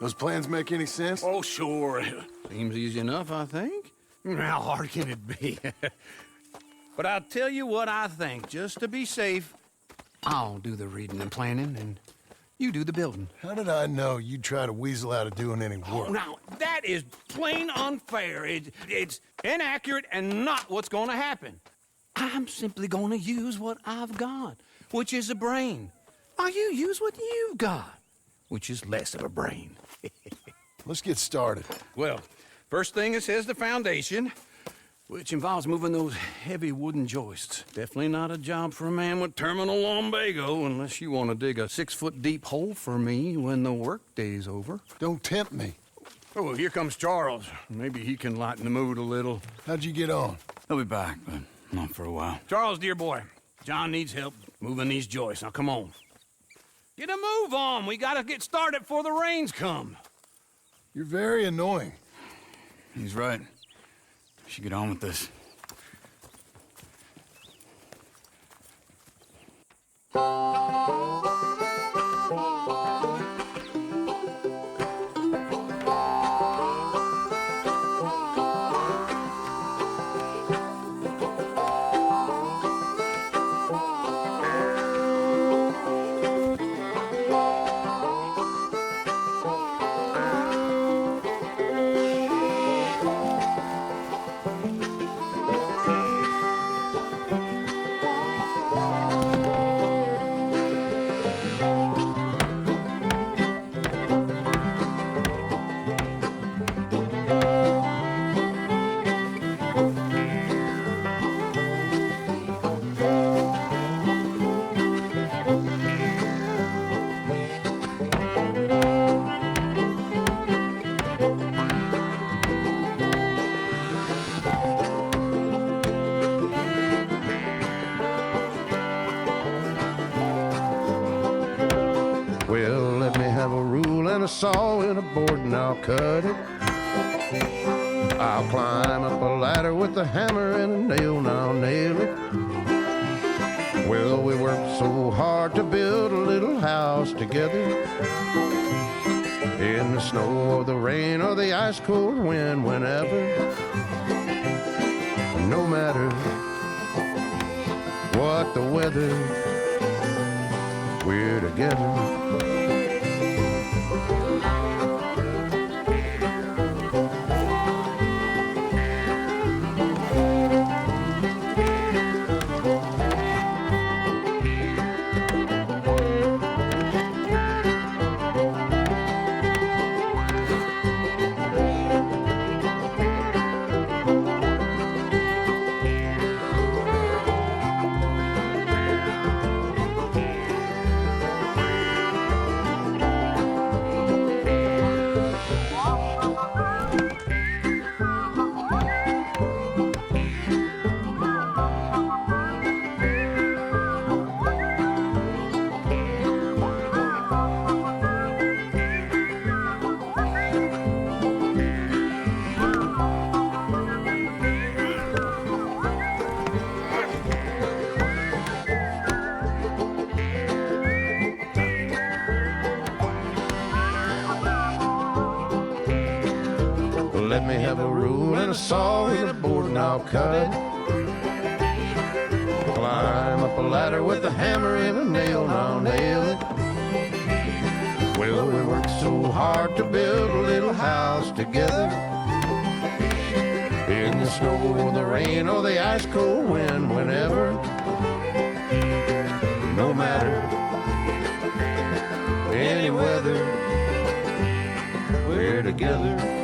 Those plans make any sense? Oh, sure. Seems easy enough, I think. How hard can it be? But I'll tell you what I think. Just to be safe, I'll do the reading and planning, and you do the building. How did I know you'd try to weasel out of doing any work? Oh, now, that is plain unfair. It's inaccurate and not what's going to happen. I'm simply going to use what I've got, which is a brain. While you use what you've got, which is less of a brain. Let's get started. Well, first thing it says the foundation, which involves moving those heavy wooden joists. Definitely not a job for a man with terminal lumbago unless you want to dig a 6-foot deep hole for me when the workday's over. Don't tempt me. Oh, here comes Charles. Maybe he can lighten the mood a little. How'd you get on? He'll be back, but not for a while. Charles, dear boy, John needs help moving these joists. Now, come on. Get a move on. We gotta get started before the rains come. You're very annoying. He's right. We should get on with this. Saw and a board and I'll cut it. I'll climb up a ladder with a hammer and a nail and I'll nail it. Well, we worked so hard to build a little house together. In the snow or the rain or the ice cold wind, whenever. No matter what the weather, we're together. let me have a rule and a saw and a board and I'll cut it. Climb up a ladder with a hammer and a nail and I'll nail it. Well, we worked so hard to build a little house together. In the snow or the rain or the ice cold wind, whenever. No matter any weather, we're together.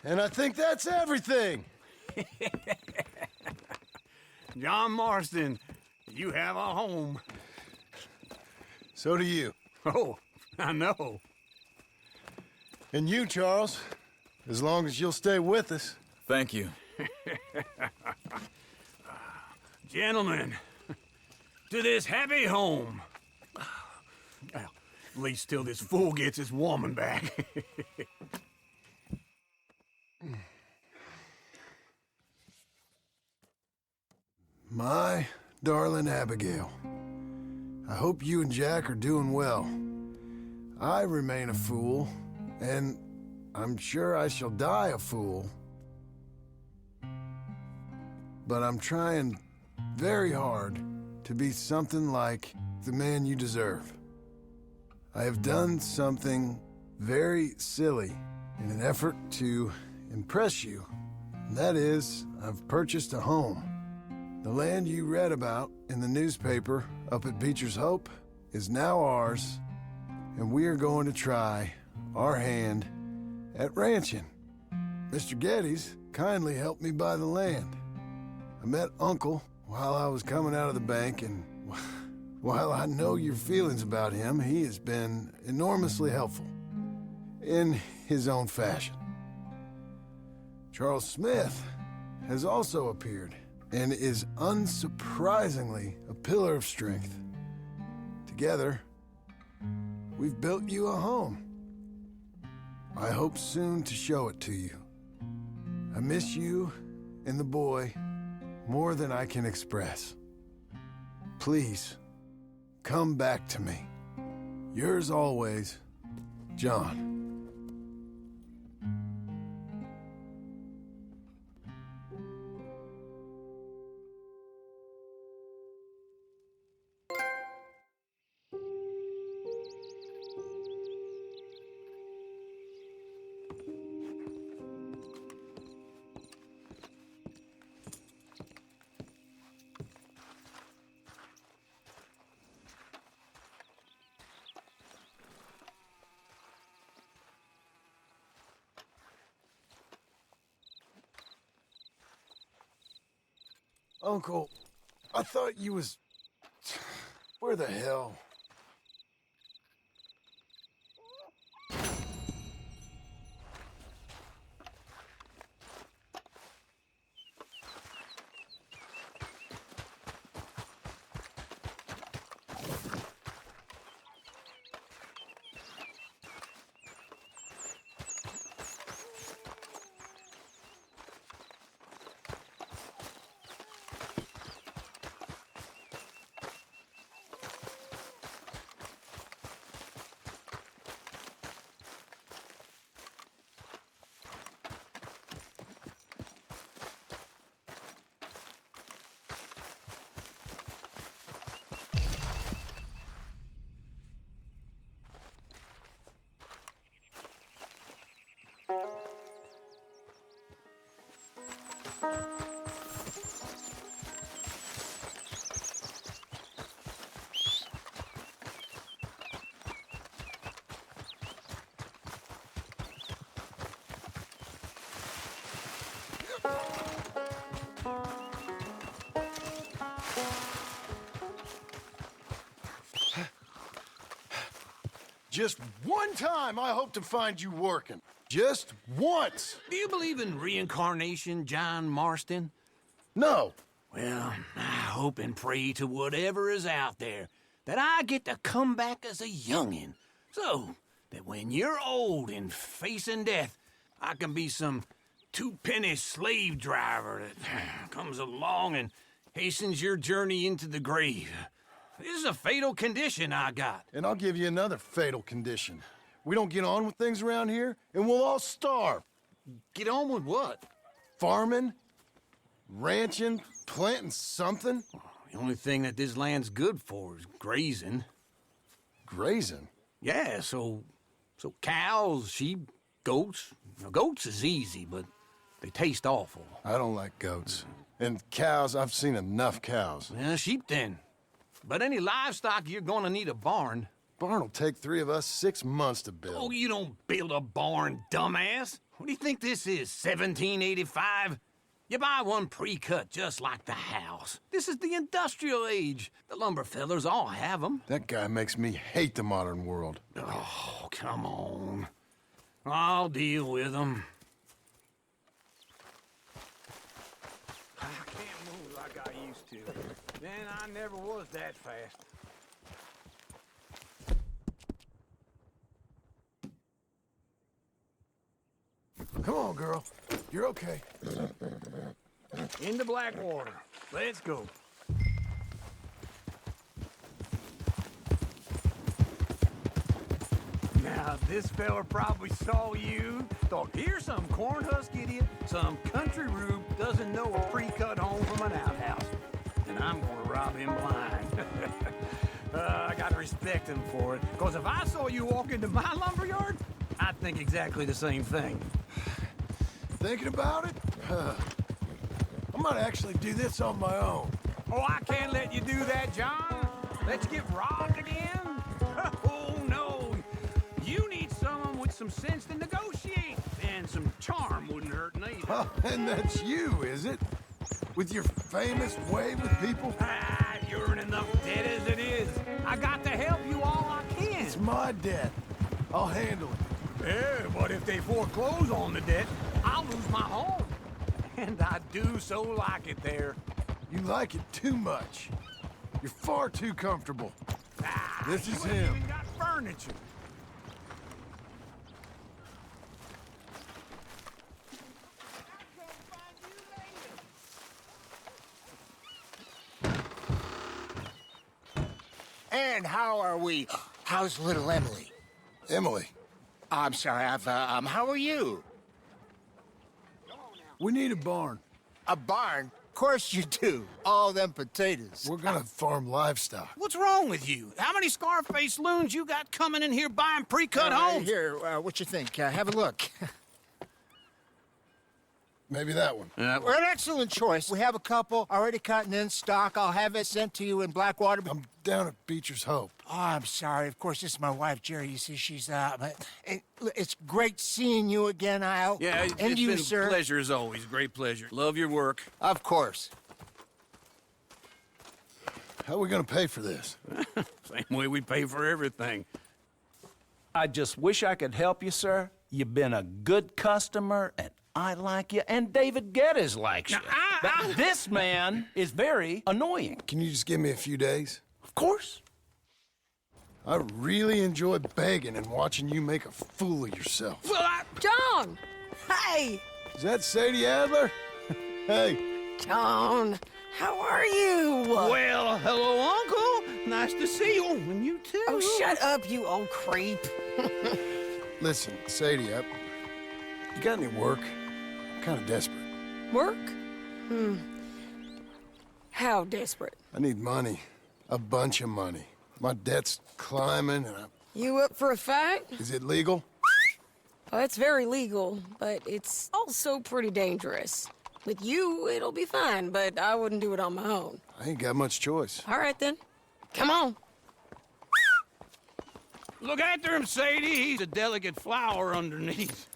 And I think that's everything. John Marston, you have a home. So do you. Oh, I know. And you, Charles, as long as you'll stay with us. Thank you. Gentlemen, to this happy home. Well, at least till this fool gets his woman back. My darling Abigail, I hope you and Jack are doing well. I remain a fool, and I'm sure I shall die a fool. But I'm trying very hard to be something like the man you deserve. I have done something very silly in an effort to impress you. And that is, I've purchased a home. The land you read about in the newspaper up at Beecher's Hope is now ours, and we are going to try our hand at ranching. Mr. Geddes kindly helped me buy the land. I met Uncle while I was coming out of the bank, and while I know your feelings about him, he has been enormously helpful in his own fashion. Charles Smith has also appeared and is unsurprisingly a pillar of strength. Together, we've built you a home. I hope soon to show it to you. I miss you and the boy more than I can express. Please, come back to me. Yours always, John. Uncle, I thought you was... Where the hell? Just one time I hope to find you working. Just once. Do you believe in reincarnation, John Marston? No. Well, I hope and pray to whatever is out there that I get to come back as a youngin', so that when you're old and facing death, I can be some two-penny slave driver that comes along and hastens your journey into the grave. This is a fatal condition I got. And I'll give you another fatal condition. We don't get on with things around here, and we'll all starve. Get on with what? Farming, ranching, planting something. The only thing that this land's good for is grazing. Grazing? Yeah, so cows, sheep, goats. Now, goats is easy, but they taste awful. I don't like goats. And cows, I've seen enough cows. Yeah, sheep then. But any livestock, you're gonna need a barn. Barn will take 3 of us 6 months to build. Oh, you don't build a barn, dumbass. What do you think this is, 1785? You buy one pre-cut just like the house. This is the industrial age. The lumber fellers all have them. That guy makes me hate the modern world. Oh, come on. I'll deal with them. I can't move like I used to. Then I never was that fast. Come on, girl. You're okay. Into Blackwater. Let's go. Now, this fella probably saw you, thought, here's some corn husk idiot, some country rube doesn't know a pre-cut home from an outhouse. And I'm gonna rob him blind. I gotta respect him for it, because if I saw you walk into my lumberyard, I'd think exactly the same thing. Thinking about it? I might actually do this on my own. Oh, I can't let you do that, John. Let's get robbed again? Oh, no. You need someone with some sense to negotiate. And some charm wouldn't hurt neither. Oh, and that's you, is it? With your famous way with people? Ah, you're in enough debt as it is. I got to help you all I can. It's my debt. I'll handle it. Yeah, but if they foreclose on the debt, I'll lose my home. And I do so like it there. You like it too much. You're far too comfortable. Ah, this is you him. Even got furniture. And how are we? How's little Emily? Emily. I'm sorry, how are you? We need a barn. A barn? Of course you do. All them potatoes. We're gonna farm livestock. What's wrong with you? How many Scarface loons you got coming in here buying pre-cut homes? Here, what you think? Have a look. Maybe that one. We're an excellent choice. We have a couple already cut and in stock. I'll have it sent to you in Blackwater. I'm down at Beecher's Hope. Oh, I'm sorry. Of course, this is my wife, Jerry. You see, she's it's great seeing you again, Al. Yeah, and it's you, been sir. a pleasure as always. Great pleasure. Love your work. Of course. How are we gonna pay for this? Same way we pay for everything. I just wish I could help you, sir. You've been a good customer, and I like you, and David Geddes likes you. But this man is very annoying. Can you just give me a few days? Of course. I really enjoy begging and watching you make a fool of yourself. Well, John! Hey! Is that Sadie Adler? Hey. John, how are you? Well, hello, Uncle. Nice to see you. And you too. Oh, shut up, you old creep. Listen, Sadie, you got any work? I'm kind of desperate. Work? How desperate? I need money. A bunch of money. My debt's climbing and You up for a fight? Is it legal? Well, it's very legal, but it's also pretty dangerous. With you, it'll be fine, but I wouldn't do it on my own. I ain't got much choice. All right, then. Come on. Look after him, Sadie. He's a delicate flower underneath.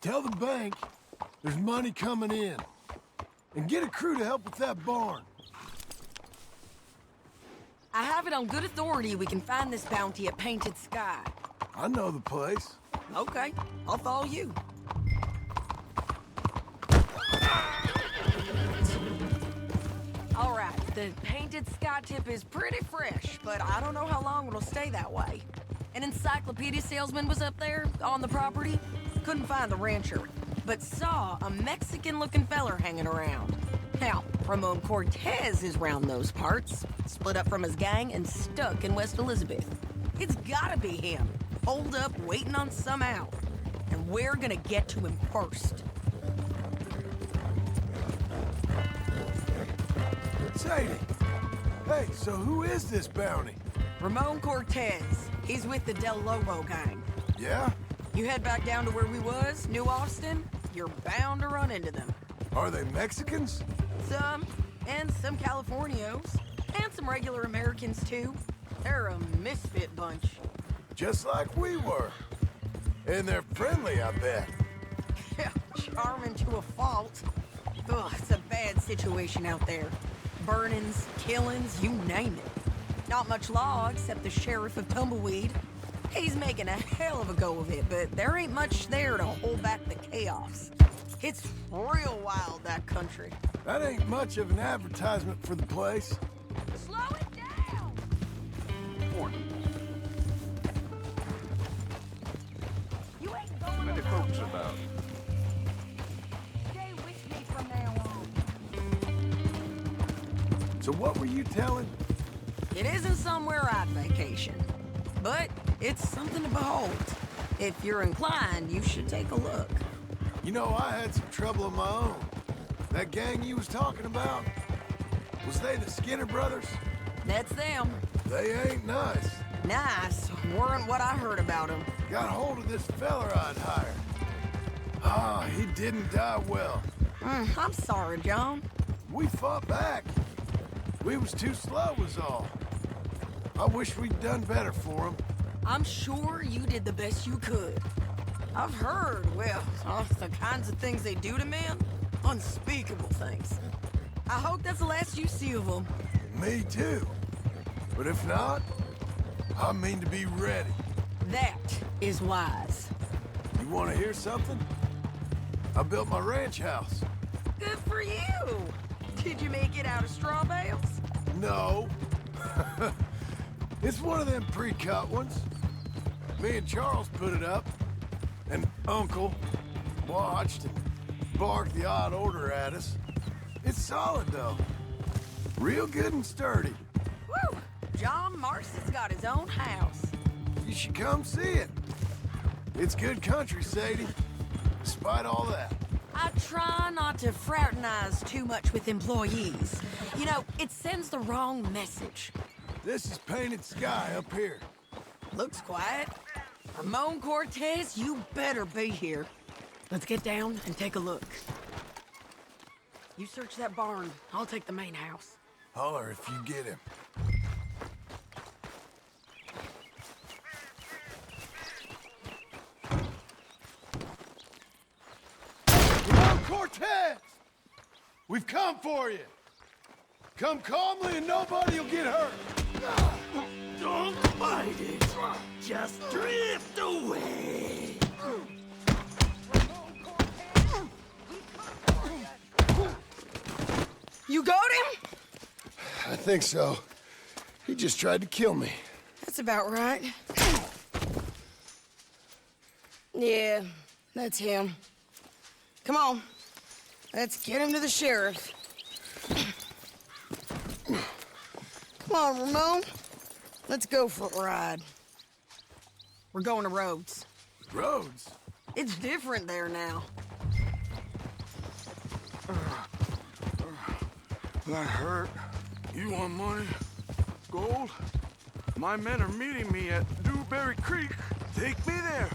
Tell the bank there's money coming in. And get a crew to help with that barn. I have it on good authority we can find this bounty at Painted Sky. I know the place. Okay, I'll follow you. All right, the Painted Sky tip is pretty fresh, but I don't know how long it'll stay that way. An encyclopedia salesman was up there on the property. Couldn't find the rancher, but saw a Mexican-looking feller hanging around. Now, Ramon Cortez is round those parts, split up from his gang and stuck in West Elizabeth. It's gotta be him, holed up waiting on some out. And we're gonna get to him first. Sadie! Hey, so who is this bounty? Ramon Cortez. He's with the Del Lobo gang. Yeah? You head back down to where we was, New Austin, you're bound to run into them. Are they Mexicans? Some, and some Californios, and some regular Americans too. They're a misfit bunch. Just like we were. And they're friendly, I bet. Yeah, charming to a fault. Ugh, it's a bad situation out there. Burnings, killings, you name it. Not much law except the sheriff of Tumbleweed. He's making a hell of a go of it, but there ain't much there to hold back the chaos. It's real wild, that country. That ain't much of an advertisement for the place. Slow it down! You ain't going Many folks about. Stay with me from now on. So what were you telling? It isn't somewhere I'd vacation, but it's something to behold. If you're inclined, you should take a look. You know, I had some trouble of my own. That gang you was talking about, was they the Skinner brothers? That's them. They ain't nice. Nice weren't what I heard about them. Got hold of this feller I'd hired. Ah, he didn't die well. I'm sorry, John. We fought back. We was too slow was all. I wish we'd done better for him. I'm sure you did the best you could. I've heard, well, the kinds of things they do to men. Unspeakable things. I hope that's the last you see of them. Me too. But if not, I mean to be ready. That is wise. You want to hear something? I built my ranch house. Good for you. Did you make it out of straw bales? No. It's one of them pre-cut ones. Me and Charles put it up, and Uncle watched and barked the odd order at us. It's solid, though. Real good and sturdy. Woo! John Marston's got his own house. You should come see it. It's good country, Sadie. Despite all that. I try not to fraternize too much with employees. You know, it sends the wrong message. This is Painted Sky up here. Looks quiet. Ramon Cortez, you better be here. Let's get down and take a look. You search that barn. I'll take the main house. Holler if you get him. Ramon Cortez! We've come for you. Come calmly and nobody will get hurt. Don't fight it. Just drift away. You got him? I think so. He just tried to kill me. That's about right. Yeah, that's him. Come on. Let's get him to the sheriff. Come on, Ramon. Let's go for a ride. We're going to Rhodes. Rhodes? It's different there now. That hurt. You want money? Gold? My men are meeting me at Dewberry Creek. Take me there.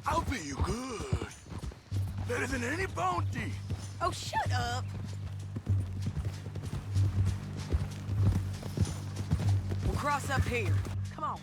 I'll pay you good. Better than any bounty. Oh, shut up. We'll cross up here. Come on.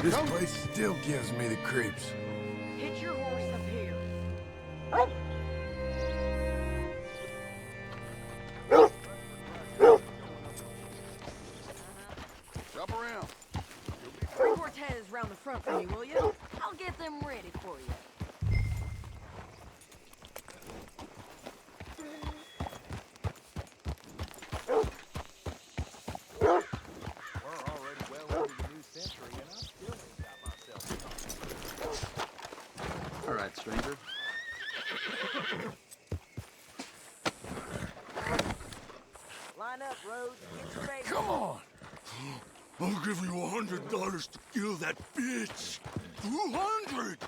This place still gives me the creeps. Hit your horse up here. Drop around. Bring Cortez round the front for me, will you? I'll get them ready for you. All right, stranger. Line up, Rose. Get your face. Come on. I'll give you $100 to kill that bitch. 200.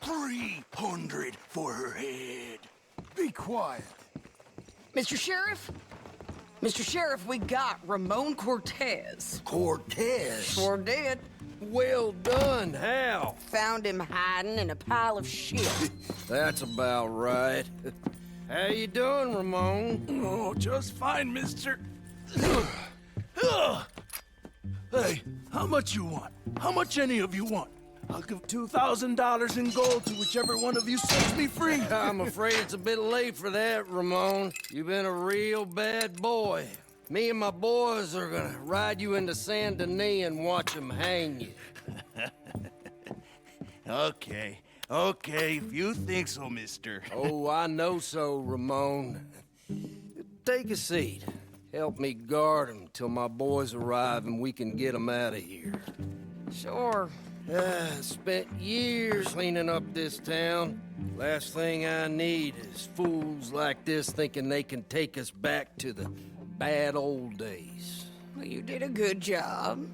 300 for her head. Be quiet. Mr. Sheriff? Mr. Sheriff, we got Ramon Cortez. Cortez? Sure did. Well done. How? Found him hiding in a pile of shit. That's about right. How you doing, Ramon? Oh, just fine, mister. Hey, how much you want? How much any of you want? I'll give $2,000 in gold to whichever one of you sets me free. I'm afraid it's a bit late for that, Ramon. You've been a real bad boy. Me and my boys are gonna ride you into Saint Denis and watch them hang you. Okay, if you think so, mister. Oh, I know so, Ramon. Take a seat. Help me guard them till my boys arrive and we can get them out of here. Sure. Spent years cleaning up this town. Last thing I need is fools like this thinking they can take us back to the bad old days. Well, you did a good job.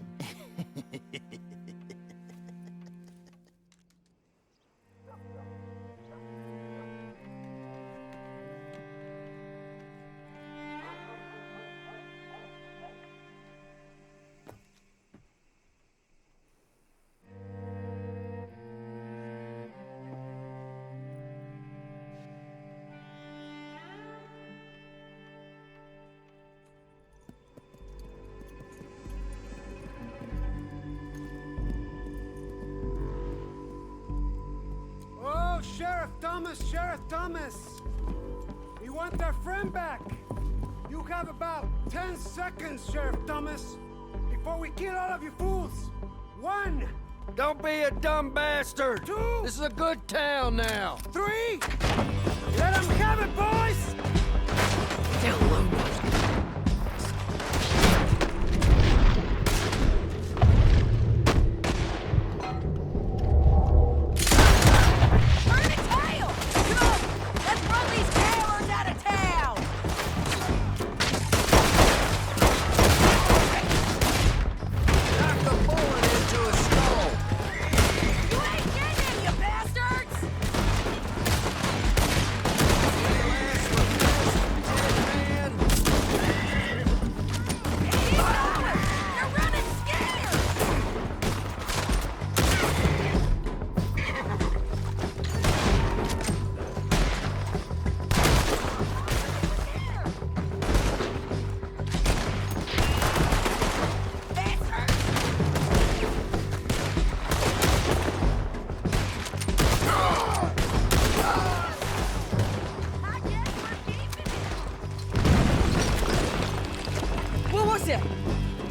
Sheriff Thomas! We want our friend back! You have about 10 seconds, Sheriff Thomas, before we kill all of you fools! 1! Don't be a dumb bastard! 2! This is a good town now! 3! Let them have it, boys! Down low.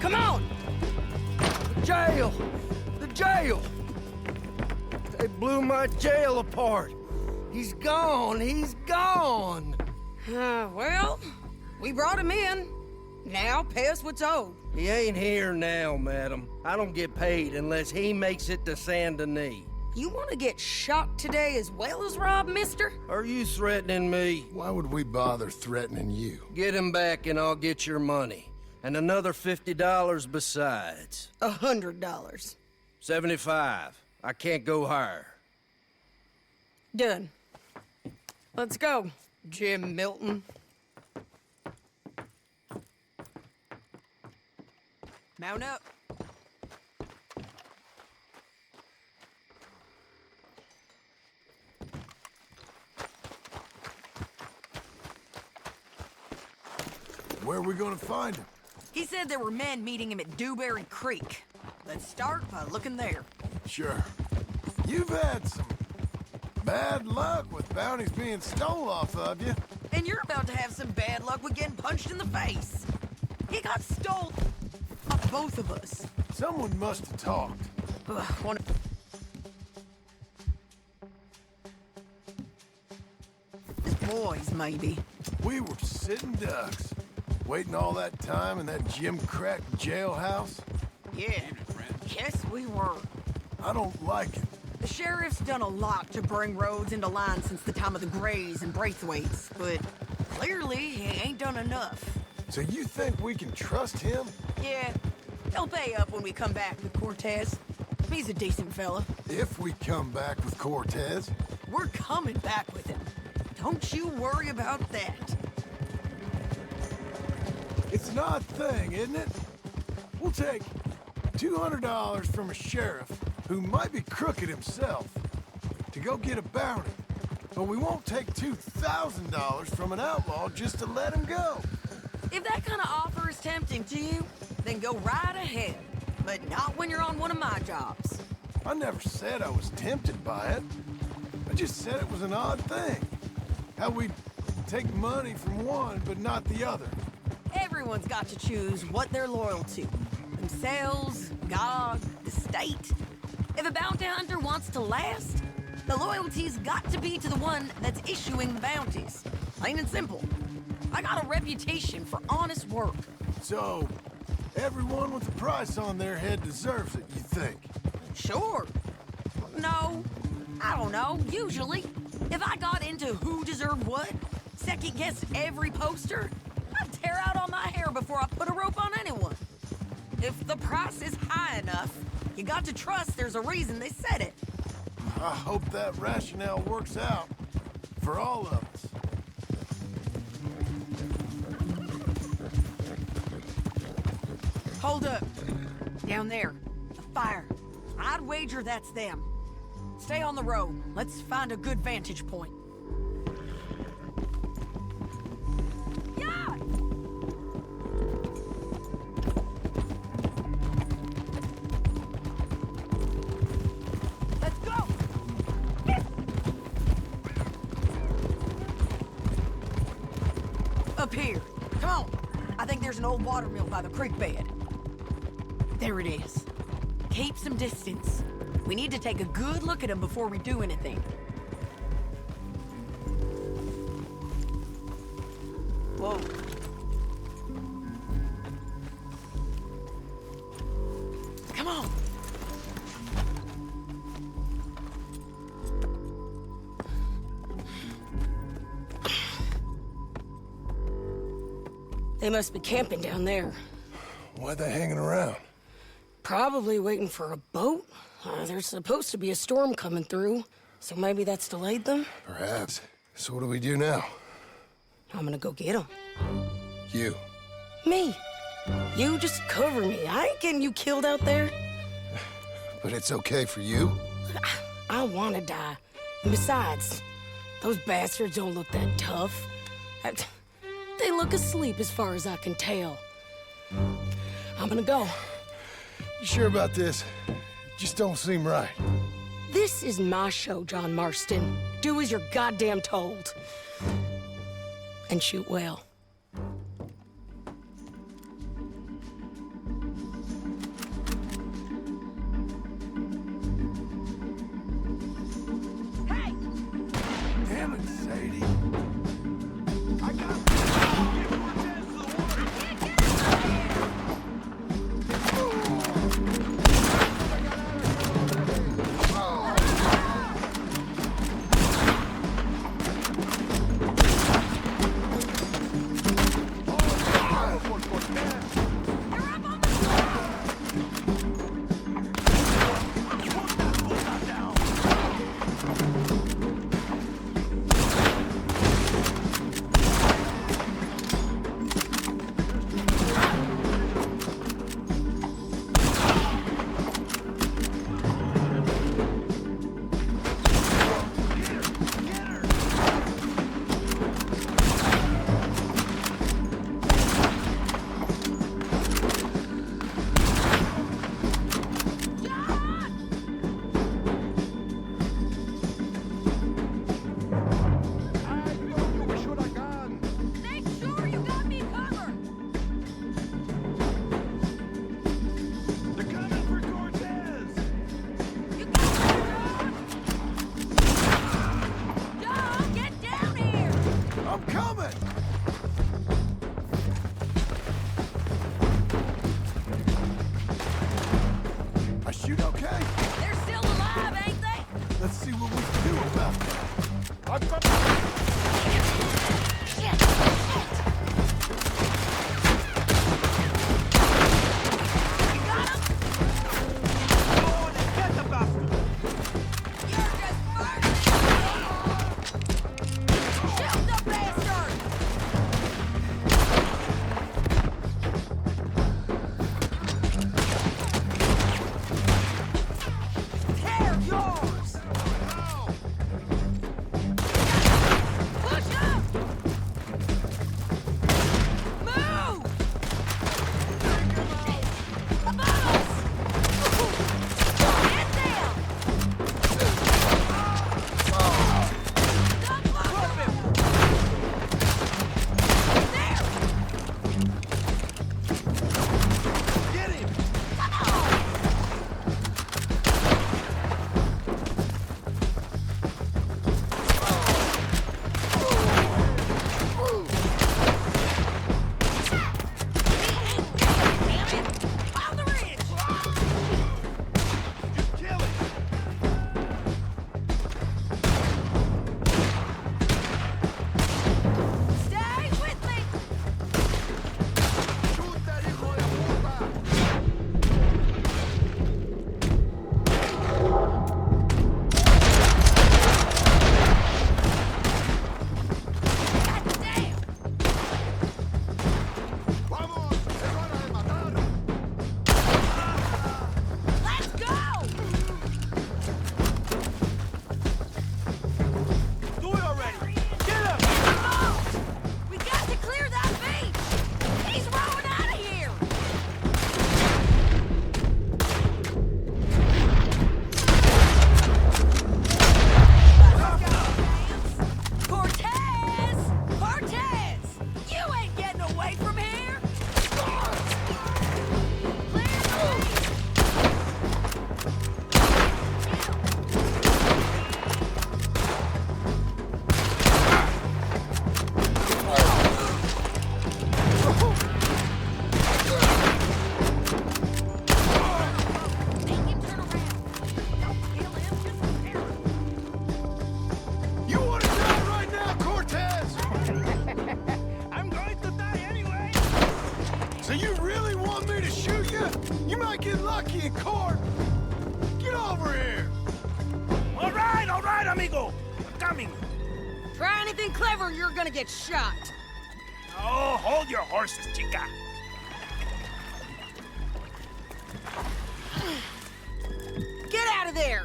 Come on! The jail! They blew my jail apart. He's gone! Well, we brought him in. Now pay us what's owed. He ain't here now, madam. I don't get paid unless he makes it to Saint Denis. You want to get shot today as well as robbed, mister? Are you threatening me? Why would we bother threatening you? Get him back and I'll get your money. And another $50 besides. $100. 75. I can't go higher. Done. Let's go, Jim Milton. Mount up. Where are we gonna find him? He said there were men meeting him at Dewberry Creek. Let's start by looking there. Sure. You've had some bad luck with bounties being stole off of you. And you're about to have some bad luck with getting punched in the face. He got stole off both of us. Someone must have talked. Boys, maybe. We were sitting ducks, waiting all that time in that gim-crack jailhouse. Yeah, yes we were. I don't like it. The sheriff's done a lot to bring roads into line since the time of the Greys and Braithwaites, but clearly he ain't done enough. So you think we can trust him? Yeah, he'll pay up when we come back with Cortez. He's a decent fella. If we come back with Cortez? We're coming back with him. Don't you worry about that. It's an odd thing, isn't it? We'll take $200 from a sheriff who might be crooked himself to go get a bounty, but we won't take $2,000 from an outlaw just to let him go. If that kind of offer is tempting to you, then go right ahead. But not when you're on one of my jobs. I never said I was tempted by it. I just said it was an odd thing. How we'd take money from one, but not the other. Everyone's got to choose what they're loyal to. Themselves, God, the state. If a bounty hunter wants to last, the loyalty's got to be to the one that's issuing the bounties. Plain and simple. I got a reputation for honest work. So, everyone with a price on their head deserves it, you think? Sure. No, I don't know, usually. If I got into who deserved what, second-guessed every poster, I'd tear out all my hair before I put a rope on anyone. If the price is high enough, you got to trust there's a reason they said it. I hope that rationale works out for all of us. Hold up. Down there. A fire. I'd wager that's them. Stay on the road. Let's find a good vantage point. Yeah! Let's go! Up here. Come on. I think there's an old watermill by the creek bed. There it is. Keep some distance. We need to take a good look at him before we do anything. Whoa. Come on. They must be camping down there. Why are they hanging around? Probably waiting for a boat. There's supposed to be a storm coming through, so maybe that's delayed them? Perhaps. So what do we do now? I'm gonna go get them. You. Me. You just cover me. I ain't getting you killed out there. But it's okay for you? I wanna die. And besides, those bastards don't look that tough. They look asleep as far as I can tell. I'm gonna go. You sure about this? Just don't seem right. This is my show, John Marston. Do as you're goddamn told. And shoot well. Hey! Damn it, Sadie. I got... see what we can do about that. I've got... lucky in court. Get over here. All right, amigo. I'm coming. Try anything clever, you're gonna get shot. Oh, hold your horses, chica. Get out of there!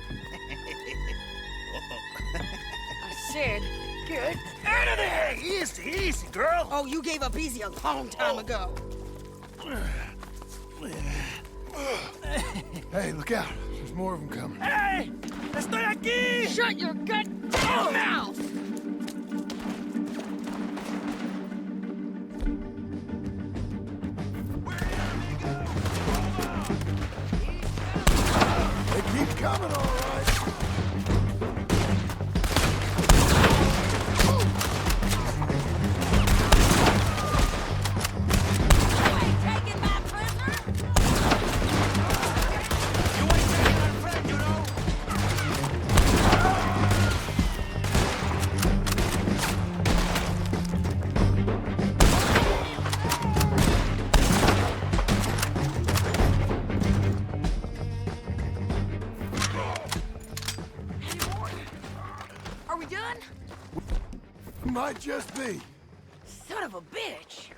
I said, get out of there! Easy, easy, girl. Oh, you gave up easy a long time ago. Hey, look out. There's more of them coming. Hey! Estoy aquí! Shut your goddamn mouth! They keep coming, all right. Might just be. Son of a bitch!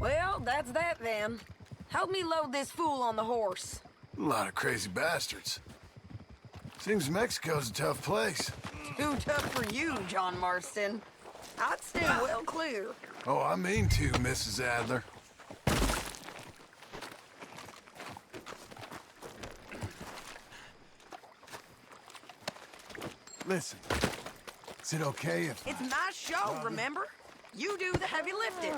Well, that's that then. Help me load this fool on the horse. A lot of crazy bastards. Seems Mexico's a tough place. Too tough for you, John Marston. I'd stay well clear. Oh, I mean to, Mrs. Adler. Listen, is it okay if... It's my show, remember? You do the heavy lifting.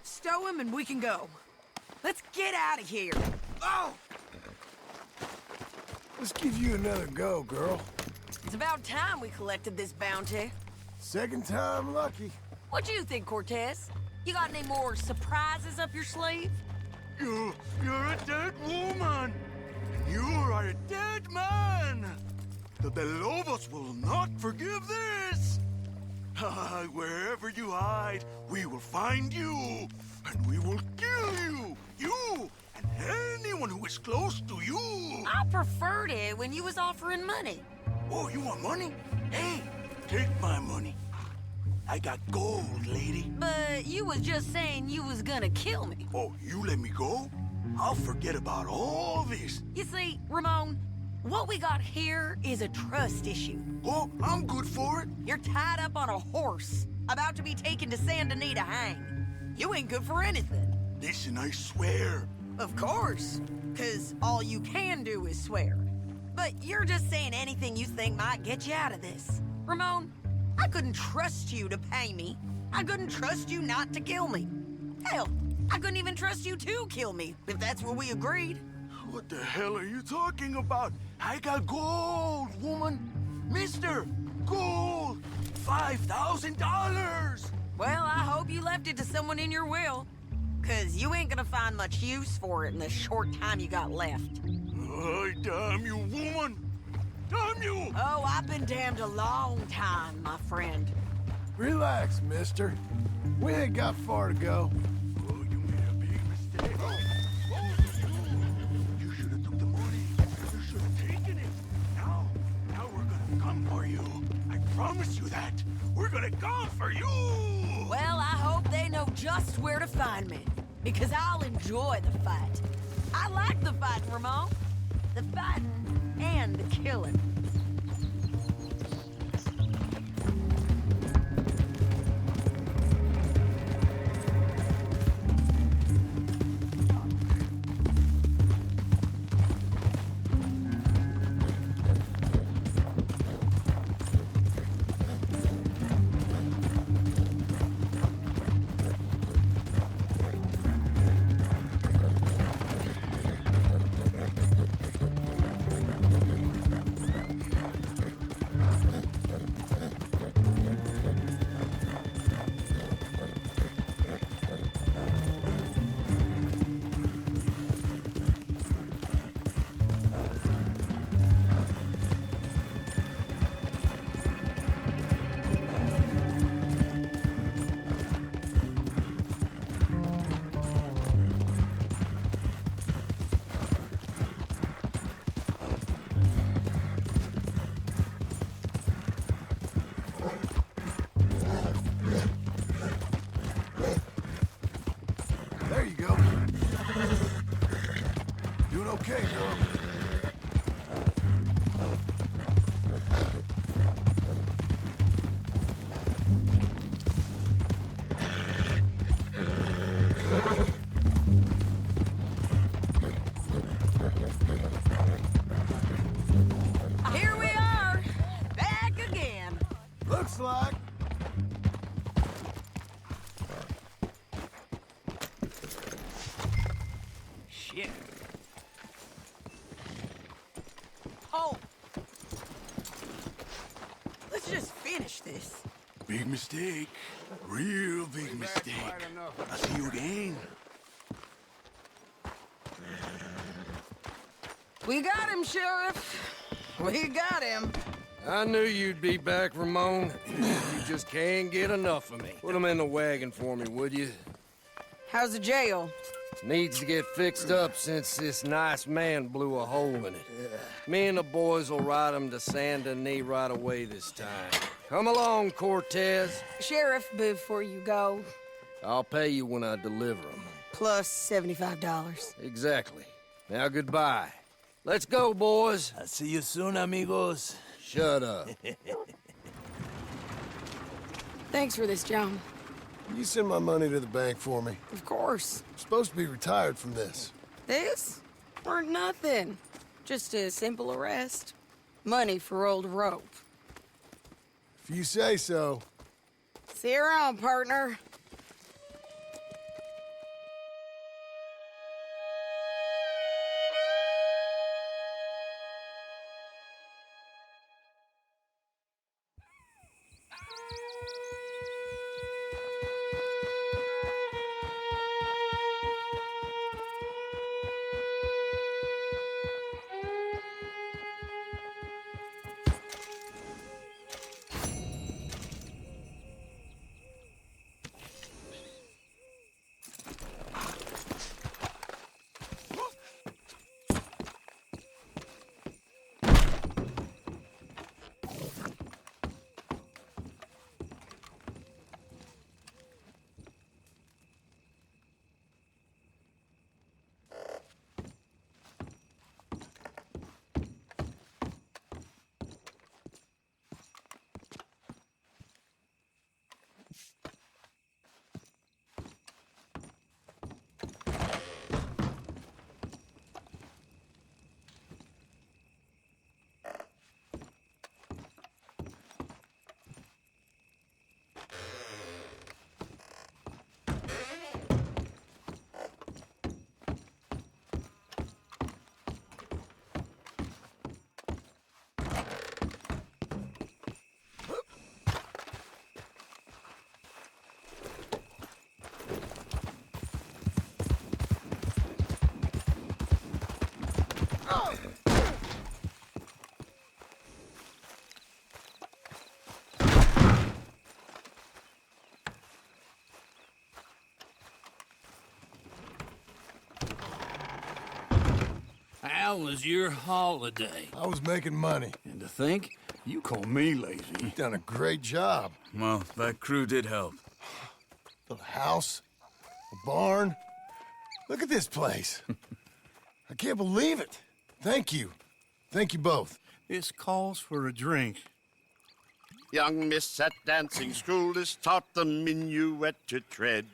Stow him and we can go. Let's get out of here. Oh! Let's give you another go, girl. It's about time we collected this bounty. Second time lucky. What do you think, Cortez? You got any more surprises up your sleeve? You're a dead woman. And you are a dead man. The Lobos will not forgive this. Wherever you hide, we will find you. And we will kill you. You and anyone who is close to you. I preferred it when you was offering money. Oh, you want money? Hey, take my money. I got gold, lady. But you was just saying you was gonna kill me. Oh, you let me go? I'll forget about all this. You see, Ramon, what we got here is a trust issue. Oh, I'm good for it. You're tied up on a horse, about to be taken to Saint Denis to hang. You ain't good for anything. Listen, I swear. Of course, because all you can do is swear. But you're just saying anything you think might get you out of this. Ramon, I couldn't trust you to pay me. I couldn't trust you not to kill me. Hell, I couldn't even trust you to kill me, if that's what we agreed. What the hell are you talking about? I got gold, woman. Mister, gold. $5,000. Well, I hope you left it to someone in your will. Because you ain't gonna find much use for it in the short time you got left. Oh, damn you, woman. Damn you! Oh, I've been damned a long time, my friend. Relax, mister. We ain't got far to go. Oh, you made a big mistake. You should have took the money. You should have taken it. Now we're gonna come for you. I promise you that. We're gonna come for you! Well, I hope they know just where to find me. Because I'll enjoy the fight. I like the fight, Ramon. The fighting and the killing. There you go. Doing okay, girl. Here we are, back again. Looks like. Shit. Oh. Let's just finish this. Big mistake. Real big mistake. I'll see you again. We got him, Sheriff. We got him. I knew you'd be back, Ramon. You just can't get enough of me. Put him in the wagon for me, would you? How's the jail? Needs to get fixed up since this nice man blew a hole in it. Me and the boys will ride him to Saint Denis right away this time. Come along, Cortez. Sheriff, before you go, I'll pay you when I deliver him. plus $75. Exactly. Now goodbye. Let's go, boys. I'll see you soon, amigos. Shut up. Thanks for this, John. You send my money to the bank for me. Of course. I'm supposed to be retired from this. This? Weren't nothing. Just a simple arrest. Money for old rope. If you say so. See you around, partner. How was your holiday? I was making money. And to think, you call me lazy. You've done a great job. Well, that crew did help. Built a house, a barn. Look at this place. I can't believe it. Thank you. Thank you both. This calls for a drink. Young miss at dancing school is taught the minuet to tread.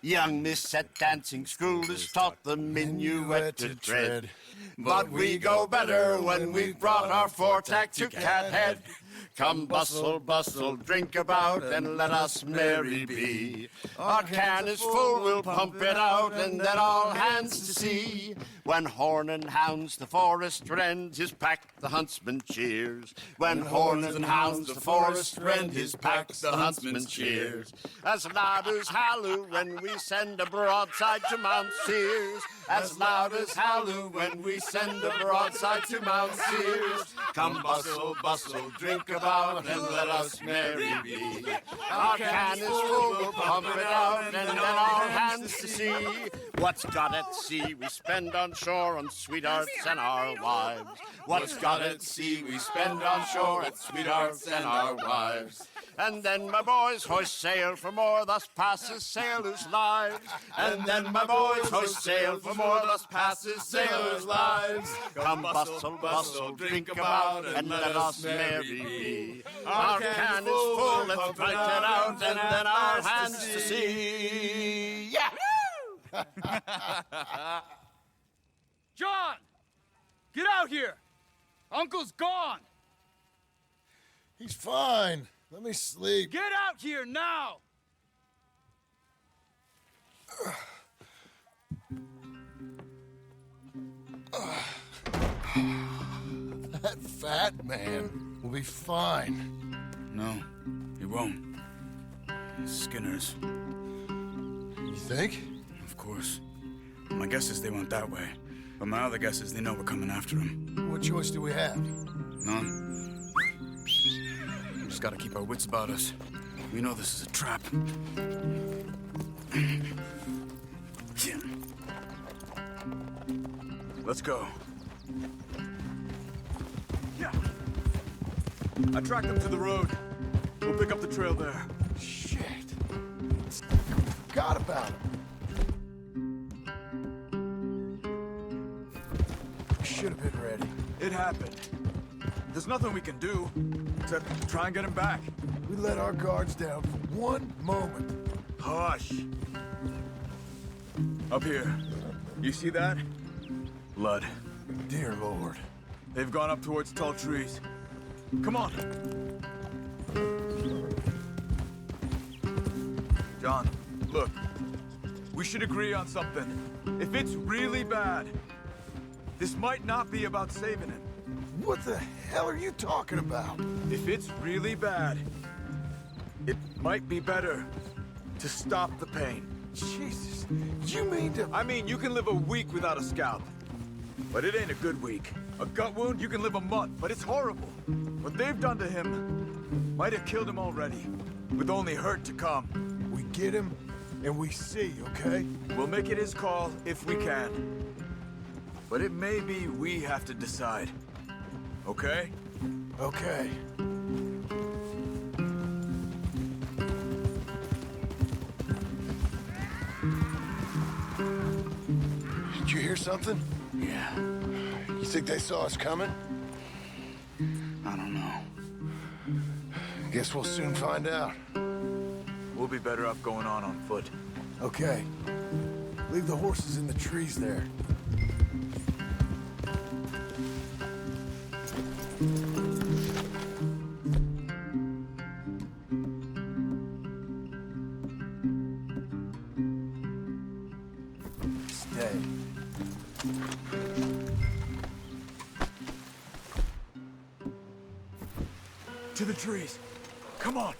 Young miss at dancing school is taught the minuet to tread. But we go better when we've brought our four-tack to Cathead. Come bustle, bustle, drink about, and let us merry be. Our can is full, we'll pump it out, and then all hands to see. When horn and hounds the forest rend, his pack the huntsman cheers. When horn and hounds the forest rend, his pack the huntsman cheers. As loud as halloo when we send a broadside to Mount Sears. As loud as halloo when we send a broadside to Mount Sears. Come bustle, bustle, drink about, and let us merry be. Our can is full, we'll pump it out, and then all hands to see. What's got at sea we spend on shore on sweethearts and our wives. What's got at sea we spend on shore at sweethearts and our wives. And then my boys hoist sail for more, thus passes sailors' lives. And then my boys hoist sail for more, thus passes sailors' lives. Come bustle, bustle, drink about, and let us merry be. Our can is full, let's fight it out, and then our hands to see. Yeah! John! Get out here! Uncle's gone! He's fine. Let me sleep. Get out here now! That fat man will be fine. No, he won't. Skinner's. You think? Of course. My guess is they went that way. But my other guess is they know we're coming after him. What choice do we have? None. We just gotta keep our wits about us. We know this is a trap. Let's go. Yeah. I tracked them to the road. We'll pick up the trail there. Shit. Forgot about him. We should have been ready. It happened. There's nothing we can do except try and get him back. We let our guards down for one moment. Hush. Up here. You see that? Blood. Dear Lord. They've gone up towards tall trees. Come on. John, look. We should agree on something. If it's really bad, this might not be about saving him. What the hell are you talking about? If it's really bad, it might be better to stop the pain. Jesus, you mean to... I mean, you can live a week without a scalp, but it ain't a good week. A gut wound, you can live a month, but it's horrible. What they've done to him might have killed him already, with only hurt to come. We get him, and we see, okay? We'll make it his call if we can. But it may be we have to decide. Okay? Okay. Did you hear something? Yeah. You think they saw us coming? I don't know. Guess we'll soon find out. We'll be better off going on foot. Okay. Leave the horses in the trees there. Stay. To the trees. Come on.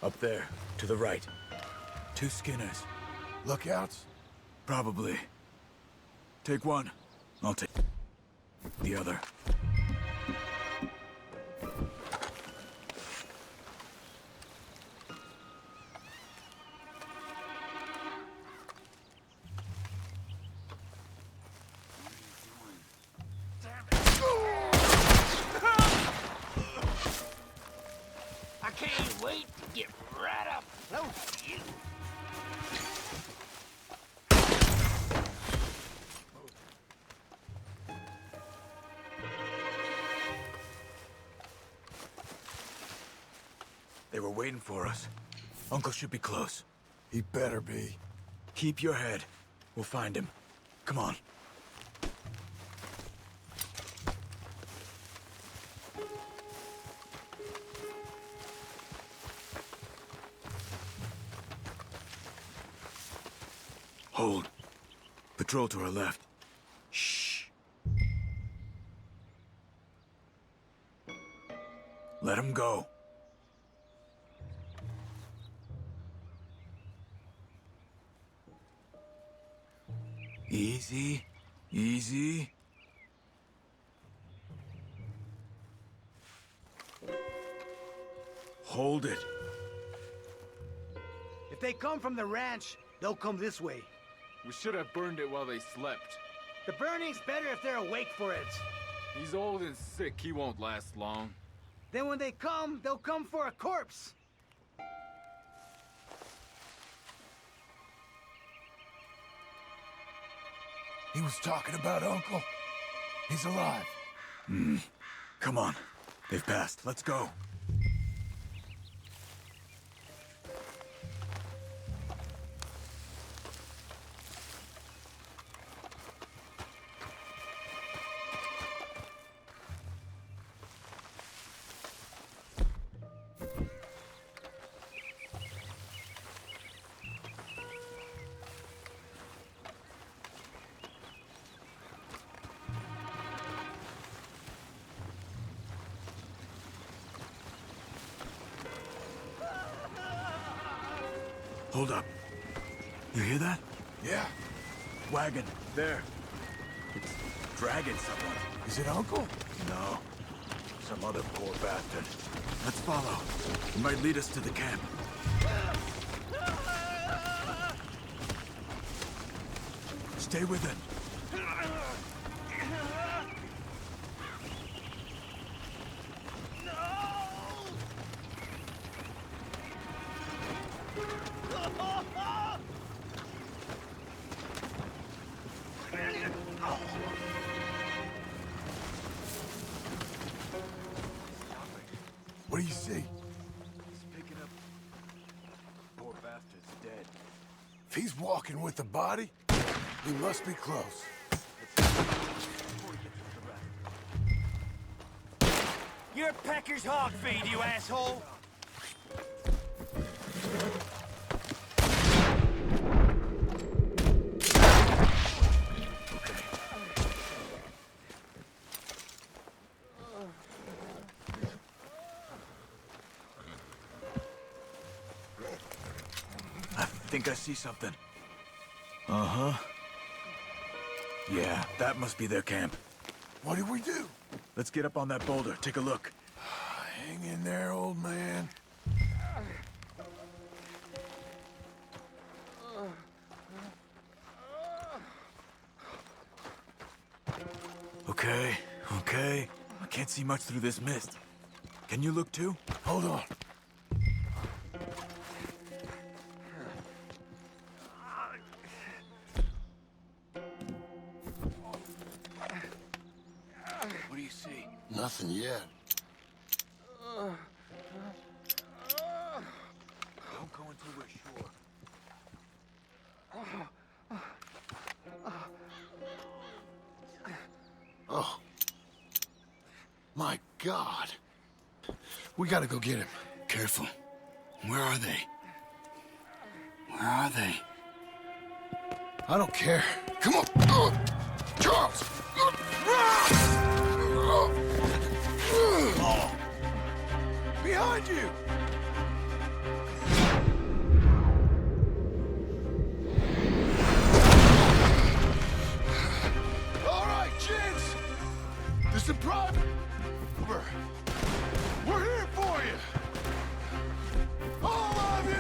Up there, to the right. 2 Skinners. Lookouts? Probably. Take one. I'll take the other. I can't wait to get right up close to you. They were waiting for us. Uncle should be close. He better be. Keep your head. We'll find him. Come on. Hold. Patrol to our left. Shh. Let him go. Easy. Easy. Hold it. If they come from the ranch, they'll come this way. We should have burned it while they slept. The burning's better if they're awake for it. He's old and sick. He won't last long. Then when they come, they'll come for a corpse. He was talking about Uncle. He's alive. Come on. They've passed. Let's go. Hold up. You hear that? Yeah. Wagon. There. It's dragging someone. Is it Uncle? No. Some other poor bastard. Let's follow. It might lead us to the camp. Stay with him. What do you see? He's picking up. Poor bastard's dead. If he's walking with the body, he must be close. You're Pecker's hog feed, you asshole! I think I see something. Uh-huh. Yeah, that must be their camp. What do we do? Let's get up on that boulder. Take a look. Hang in there, old man. Okay, okay. I can't see much through this mist. Can you look too? Hold on. What do you see? Nothing yet. Don't go until we're sure. Oh. My God. We gotta go get him. Careful. Where are they? Where are they? I don't care. Come on. Charles! Behind you! Listen, Private. We're here for you. All of you.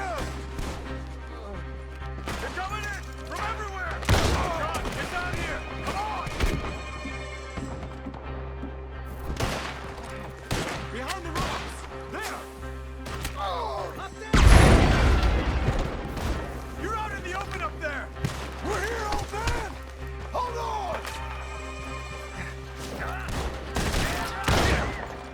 They're coming in from everywhere. John, get down here. Come on. Behind the rocks. There. Oh, up there. You're out in the open up there. We're here, old man. Hold on.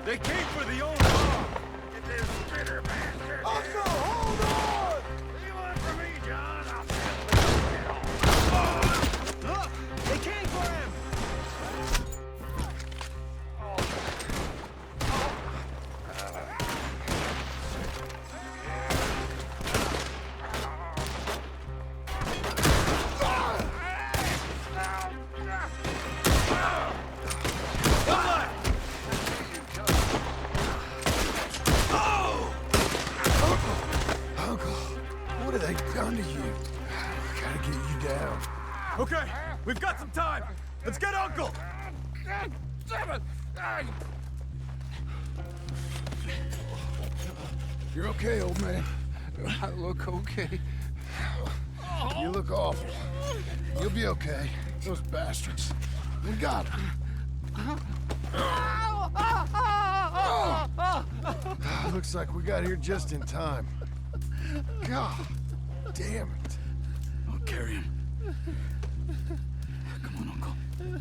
They came for the old law. Get this bitter bastard. Uncle, hold on. What do you want from me, John? I'll settle it. Look, they came for him. Okay, we've got some time. Let's get Uncle. You're okay, old man. I look okay. You look awful. You'll be okay. Those bastards. We got them. Looks like we got here just in time. God damn it. I'll carry him. Come on, Uncle. Come on.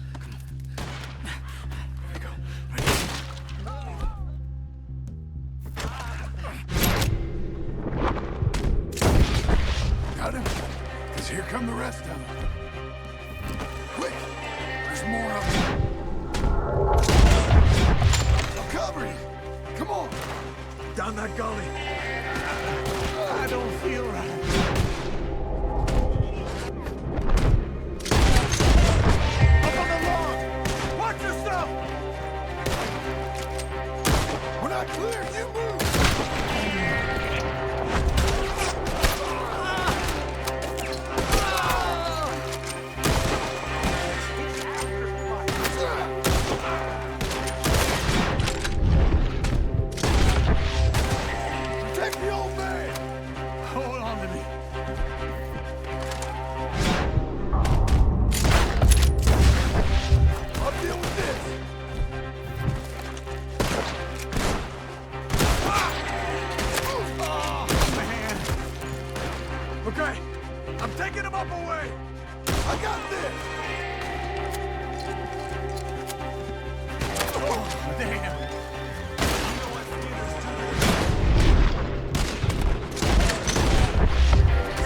There we go. Got him? Because here come the rest of them. Quick! There's more of them. I'll cover you. Come on. Down that gully. I don't feel right. Watch yourself! We're not clear, you move! Protect the old man! Hold on to me. I'll deal with this! Okay, I'm taking him up away. I got this! Oh, damn.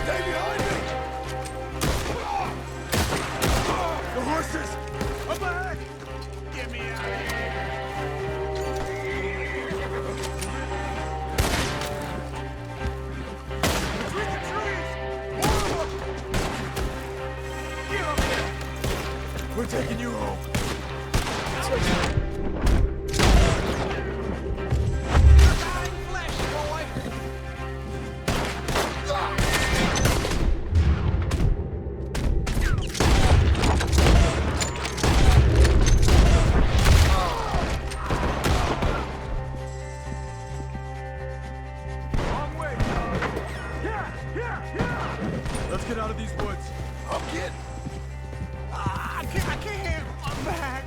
Stay behind me! The horses! Up ahead! Get me out of here! Between the trees! More of them! Get up here! We're taking you home. Long way! Yeah! Let's get out of these woods. I'm getting... I can't! I'm back!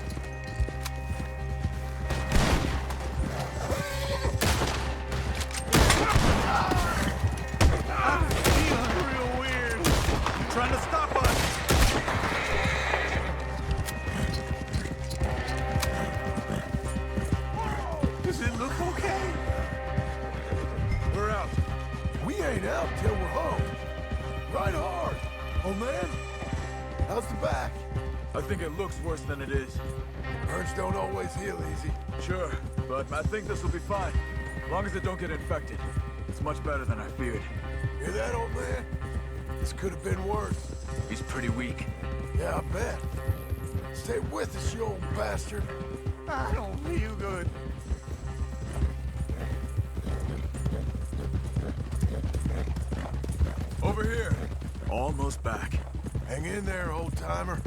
I'm feeling real weird. Trying to stop us. Does it look okay? We're out. We ain't out till we're home. Ride hard, old man. How's the back? I think it looks worse than it is. Burns don't always heal easy. Sure, but I think this will be fine. As long as it don't get infected. It's much better than I feared. Hear that, old man? This could have been worse. He's pretty weak. Yeah, I bet. Stay with us, you old bastard. I don't feel good. Over here. Almost back. Hang in there, old-timer.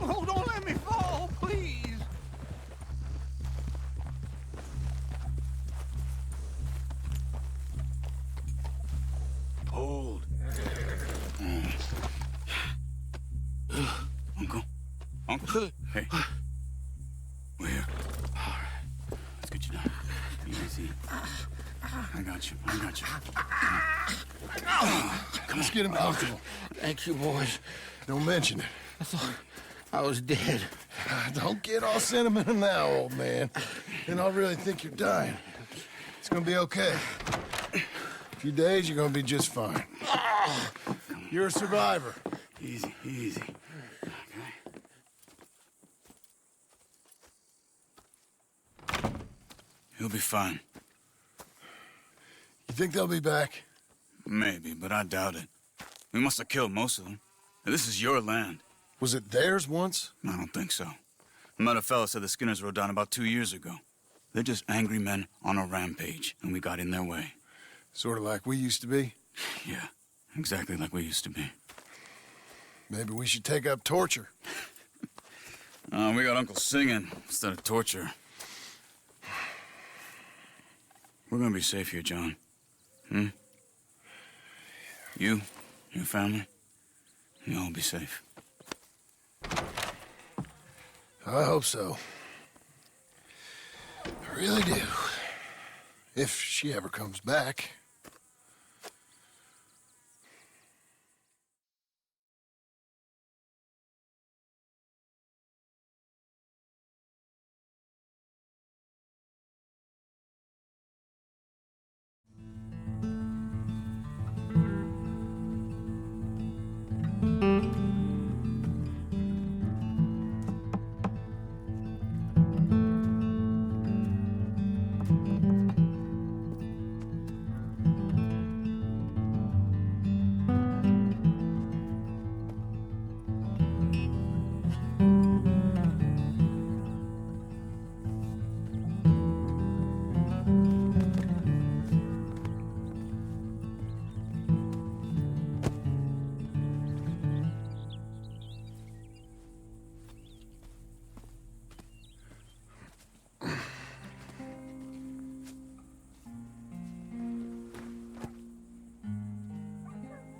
Oh, don't let me fall, please. Uncle. Hey. We're here. All right. Let's get you down. Easy. I got you. Let's get him comfortable. Thank you, boys. Don't mention it. I thought I was dead. Don't get all sentimental now, old man. Then I'll really think you're dying. It's gonna be okay. A few days, you're gonna be just fine. You're a survivor. Easy. Okay. He'll be fine. You think they'll be back? Maybe, but I doubt it. We must have killed most of them. And this is your land. Was it theirs once? I don't think so. I met a fella said the Skinners rode down about 2 years ago. They're just angry men on a rampage, and we got in their way. Sort of like we used to be? Yeah, exactly like we used to be. Maybe we should take up torture. We got Uncle singing instead of torture. We're gonna be safe here, John. You, your family, you'll all be safe. I hope so. I really do. If she ever comes back.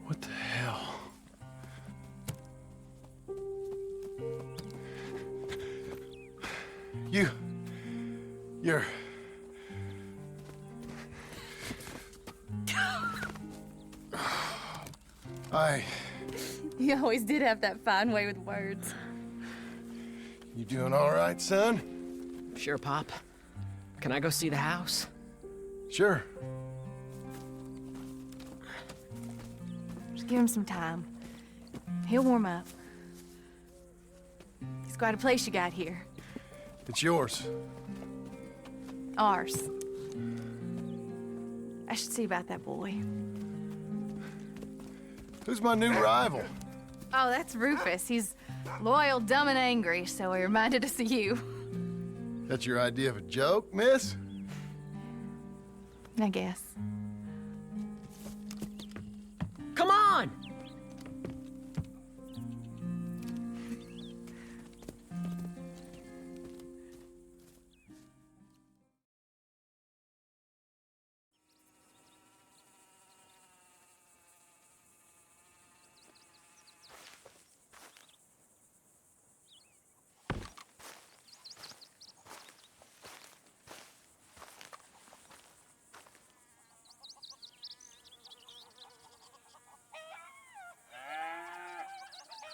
What the hell? You're... You always did have that fine way with words. You doing all right, son? Sure, Pop. Can I go see the house? Sure. Just give him some time. He'll warm up. It's quite a place you got here. It's yours. Ours. I should see about that boy. Who's my new rival? Oh, that's Rufus. He's loyal, dumb, and angry, so he reminded us of you. That's your idea of a joke, miss? I guess. Come on!